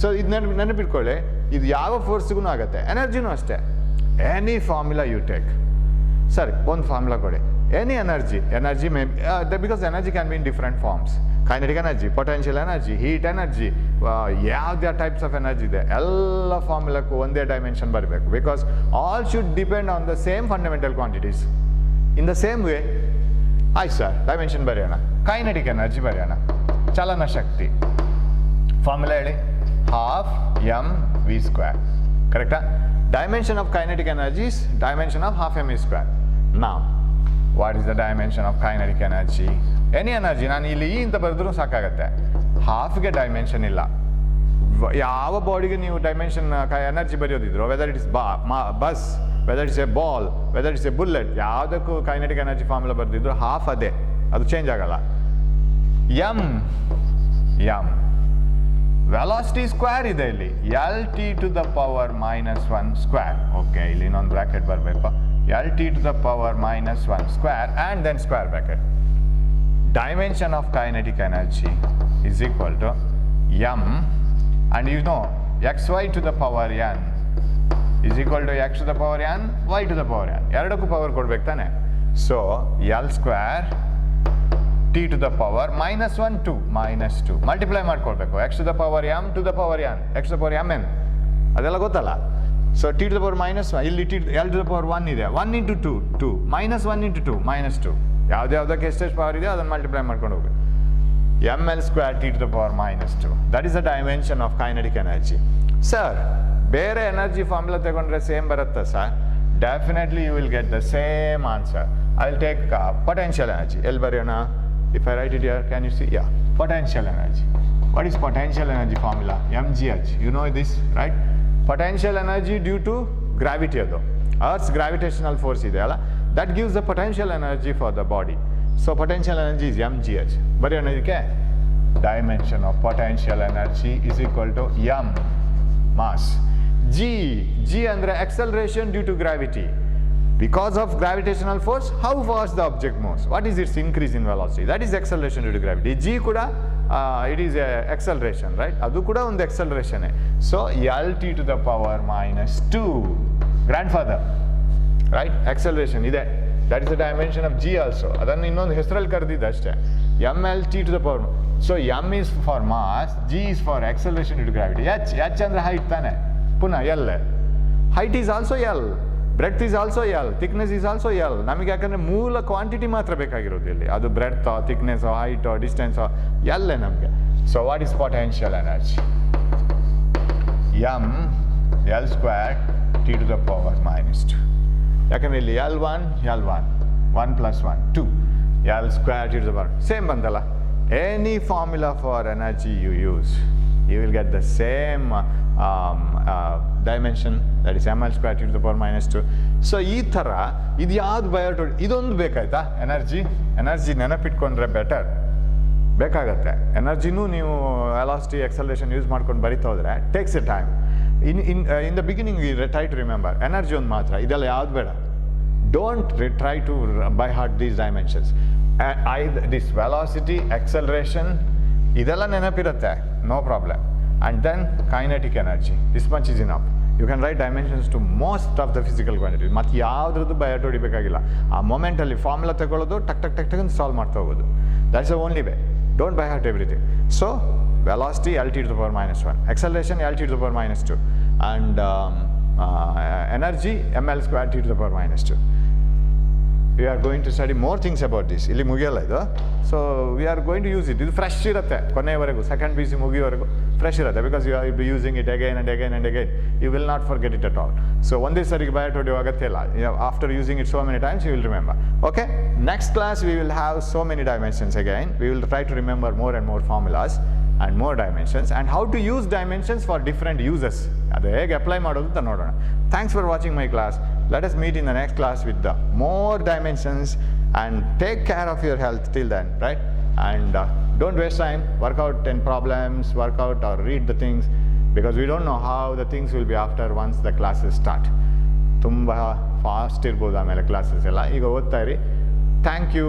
So ಇದು ನೆನಪಿಟ್ಕೊಳ್ಳಿ, ಇದು ಯಾವ ಫೋರ್ಸ್ಗೂ ಆಗುತ್ತೆ, ಎನರ್ಜಿನೂ ಅಷ್ಟೇ. ಎನಿ ಫಾರ್ಮುಲಾ ಯು ಟೇಕ್, ಸರಿ ಒಂದು ಫಾರ್ಮುಲಾ ಕೊಡಿ, any energy may because energy can be in different forms. Kinetic energy, potential energy, heat energy, ಯಾವ್ದು ಟೈಪ್ಸ್ ಆಫ್ ಎನರ್ಜಿ ಇದೆ, ಎಲ್ಲ ಫಾರ್ಮುಲಾಕ್ಕೂ ಒಂದೇ ಡೈಮೆನ್ಷನ್ ಬರಬೇಕು. Because all should depend on the same fundamental quantities in the same way. ಆಯ್ತು ಸರ್, ಡೈಮೆನ್ಷನ್ ಬರೆಯೋಣ. ಕೈನೆಟಿಕ್ ಎನರ್ಜಿ ಬರೆಯೋಣ, ಚಲನ ಶಕ್ತಿ ಫಾರ್ಮುಲಾ ಹೇಳಿ, ಹಾಫ್ ಎಮ್ ವಿ ಸ್ಕ್ವೇರ್, ಕರೆಕ್ಟಾ? Dimension of kinetic energy is dimension of half M V square. ನಾವು what is the dimension of kinetic energy? Any energy, ನಾನು ಇಲ್ಲಿ ಈ ಅಂತ ಬರೆದ್ರೂ ಸಾಕಾಗತ್ತೆ. ಹಾಫ್ಗೆ ಡೈಮೆನ್ಷನ್ ಇಲ್ಲ. ಯಾವ ಬಾಡಿಗೆ ನೀವು ಡೈಮೆನ್ಷನ್ ಎನರ್ಜಿ ಬರೆಯೋದಿದ್ರು, whether it is bus, whether it's a ball, whether it's a bullet, ಯಾವುದಕ್ಕೂ ಕೈನೆಟಿಕ್ ಎನರ್ಜಿ ಫಾರ್ಮುಲಾ ಬರೆದಿದ್ರು ಹಾಫ್ ಅದೇ, ಅದು ಚೇಂಜ್ ಆಗಲ್ಲ. ಎಮ್ ವೆಲಾಸಿಟಿ ಸ್ಕ್ವೇರ್ ಇದೆ ಇಲ್ಲಿ, L T to the power -1 square. Okay, ಇಲ್ಲಿ ಇನ್ನೊಂದು ಬ್ರಾಕೆಟ್ ಬರಬೇಕು, L T to the power -1 square and then square bracket. Dimension of kinetic energy is equal to m, and you know xy to the power n is equal to x to the power n, y to the power n. ಎರಡಕ್ಕೂ ಪವರ್ ಕೊಡ್ಬೇಕು ತಾನೆ. So L square T to the power -1 2 -2 multiply ಮಾಡ್ಕೊಳ್ಬೇಕು, X to the power M to the power N, X to the power M N, ಅದೆಲ್ಲ ಗೊತ್ತಲ್ಲ. So T to the power -1, ಇಲ್ಲಿ ಎಲ್ ಟು ದ ಪವರ್ 1 ಇದೆ, 1 ಇಂಟು 2 2 -1 ಇಂಟು 2 -2, ಯಾವುದಕ್ಕೆ ಎಷ್ಟೆಷ್ಟು ಪವರ್ ಇದೆ ಅದನ್ನು ಮಲ್ಟಿಪ್ಲೈ ಮಾಡ್ಕೊಂಡು ಹೋಗಿ, M L square T to the power -2. That is the dimension of kinetic energy. Sir, ಬೇರೆ ಎನರ್ಜಿ ಫಾರ್ಮುಲಾ ತಗೊಂಡ್ರೆ ಸೇಮ್ ಬರುತ್ತಾ sir? Definitely you will get the same answer. I will take potential energy. ಎಲ್ಲಿ ಬರೆಯೋಣ? If I write it here, can you see? Yeah, potential energy. What is potential energy formula? mgh. You know this, right? Potential energy due to gravity, ಅದು ಅರ್ತ್ಸ್ ಗ್ರಾವಿಟೇಷನಲ್ ಫೋರ್ಸ್ ಇದೆ ಅಲ್ಲ, that gives the potential energy for the body. So potential energy is mgh. ಬರೆಯೋಣ ಇದಕ್ಕೆ, dimension of potential energy is equal to m mass. g ಅಂದರೆ acceleration due to gravity. Because of gravitational force, how fast the object moves, what is its increase in velocity, that is acceleration due to gravity. g ಕೂಡ it is a acceleration, right? ಅದು ಕೂಡ ಒಂದು acceleration. So lt to the power -2 grandfather, right? Acceleration ಇದೆ, that is the dimension of G also. ಅದನ್ನು ಇನ್ನೊಂದು ಹೆಸರಲ್ಲಿ ಕರೆದಿದ್ದೆ ಅಷ್ಟೇ, M L T to the power. So M is for mass, G is for acceleration due to gravity. H ಅಂದರೆ ಹೈಟ್ ತಾನೆ, ಪುನಃ L, height is also L, breadth is also L, thickness is also L. ನಮಗೆ ಯಾಕಂದರೆ ಮೂಲ ಕ್ವಾಂಟಿಟಿ ಮಾತ್ರ ಬೇಕಾಗಿರೋದು ಇಲ್ಲಿ, ಅದು ಬ್ರೆಡ್ತೋ ಥಿಕ್ನೆಸ್ಸೋ ಹೈಟೋ ಡಿಸ್ಟೆನ್ಸೋ ಎಲ್ಲೇ ನಮಗೆ. So what is potential energy? M L square T to the power -2. ಯಾಕಂದರೆ ಇಲ್ಲಿ L1 1 + 1 2, L square T to the power same ಬಂತಲ್ಲ. Any formula for energy you use, you will get the same dimension, that is ml square to the power -2. ಸೊ ಈ ಥರ ಇದು ಯಾವ್ದು ಬಯೋಟೋ, ಇದೊಂದು ಬೇಕಾಯ್ತಾ ಎನರ್ಜಿ ನೆನಪಿಟ್ಕೊಂಡ್ರೆ ಬೆಟರ್. ಬೇಕಾಗತ್ತೆ ಎನರ್ಜಿನೂ ನೀವು ವೆಲಾಸಿಟಿ ಎಕ್ಸಲರೇಷನ್ ಯೂಸ್ ಮಾಡ್ಕೊಂಡು ಬರಿತಾ ಹೋದರೆ takes a time. In the beginning try to remember energy ಒಂದು ಮಾತ್ರ, ಇದೆಲ್ಲ ಯಾವ್ದು ಬೇಡ. Don't try to by heart these dimensions. This velocity, acceleration ಇದೆಲ್ಲ ನೆನಪಿರುತ್ತೆ, no problem. And then kinetic energy, this much is enough. You can write dimensions to most of the physical quantity. ಮತ್ತು ಯಾವುದ್ರದ್ದು ಬೈ ಹಾರ್ಟ್ ಹೊಡಿಬೇಕಾಗಿಲ್ಲ. ಆ ಮೊಮೆಂಟಲ್ಲಿ ಫಾರ್ಮುಲಾ ತಗೊಳ್ಳೋದು, ಟಕ್ ಟಕ್ ಟಕ್ ಟಕ್ ಸಾಲ್ವ್ ಮಾಡ್ತಾ ಹೋಗೋದು. That's the only way. Don't by heart everything. So, velocity Lt to the power -1, acceleration Lt to the power -2, and energy ml square T to the power -2. We are going to study more things about this. ಇಲ್ಲಿ ಮುಗಿಯಲ್ಲ ಇದು. So we are going to use it. ಇದು ಫ್ರೆಶ್ ಇರುತ್ತೆ ಕೊನೆಯವರೆಗೂ, ಸೆಕೆಂಡ್ ಪಿ ಸಿ ಮುಗಿಯೋವರೆಗೂ ಫ್ರೆಶ್ ಇರುತ್ತೆ. Because you are be using it again and again and again. You will not forget it at all. So ಒಂದೇ ಸರಿಗೆ ಬೈ ಹಾರ್ಟ್ ಹೊಡೆಯೋ ಅಗತ್ಯ ಇಲ್ಲ. After using it so many times you will remember. Okay, next class we will have so many dimensions again. We will try to remember more and more formulas and more dimensions, and how to use dimensions for different uses. ಅದು ಹೇಗೆ ಅಪ್ಲೈ ಮಾಡೋದು ಅಂತ ನೋಡೋಣ. Thanks for watching my class. Let us meet in the next class with the more dimensions, and take care of your health till then, right? And don't waste time. Work out 10 problems, work out or read the things, because we don't know how the things will be after once the classes start. ತುಂಬ ಫಾಸ್ಟ್ ಇರ್ಬೋದು ಆಮೇಲೆ ಕ್ಲಾಸಸ್ ಎಲ್ಲ. ಈಗ ಓದ್ತಾ ಇರಿ. Thank you.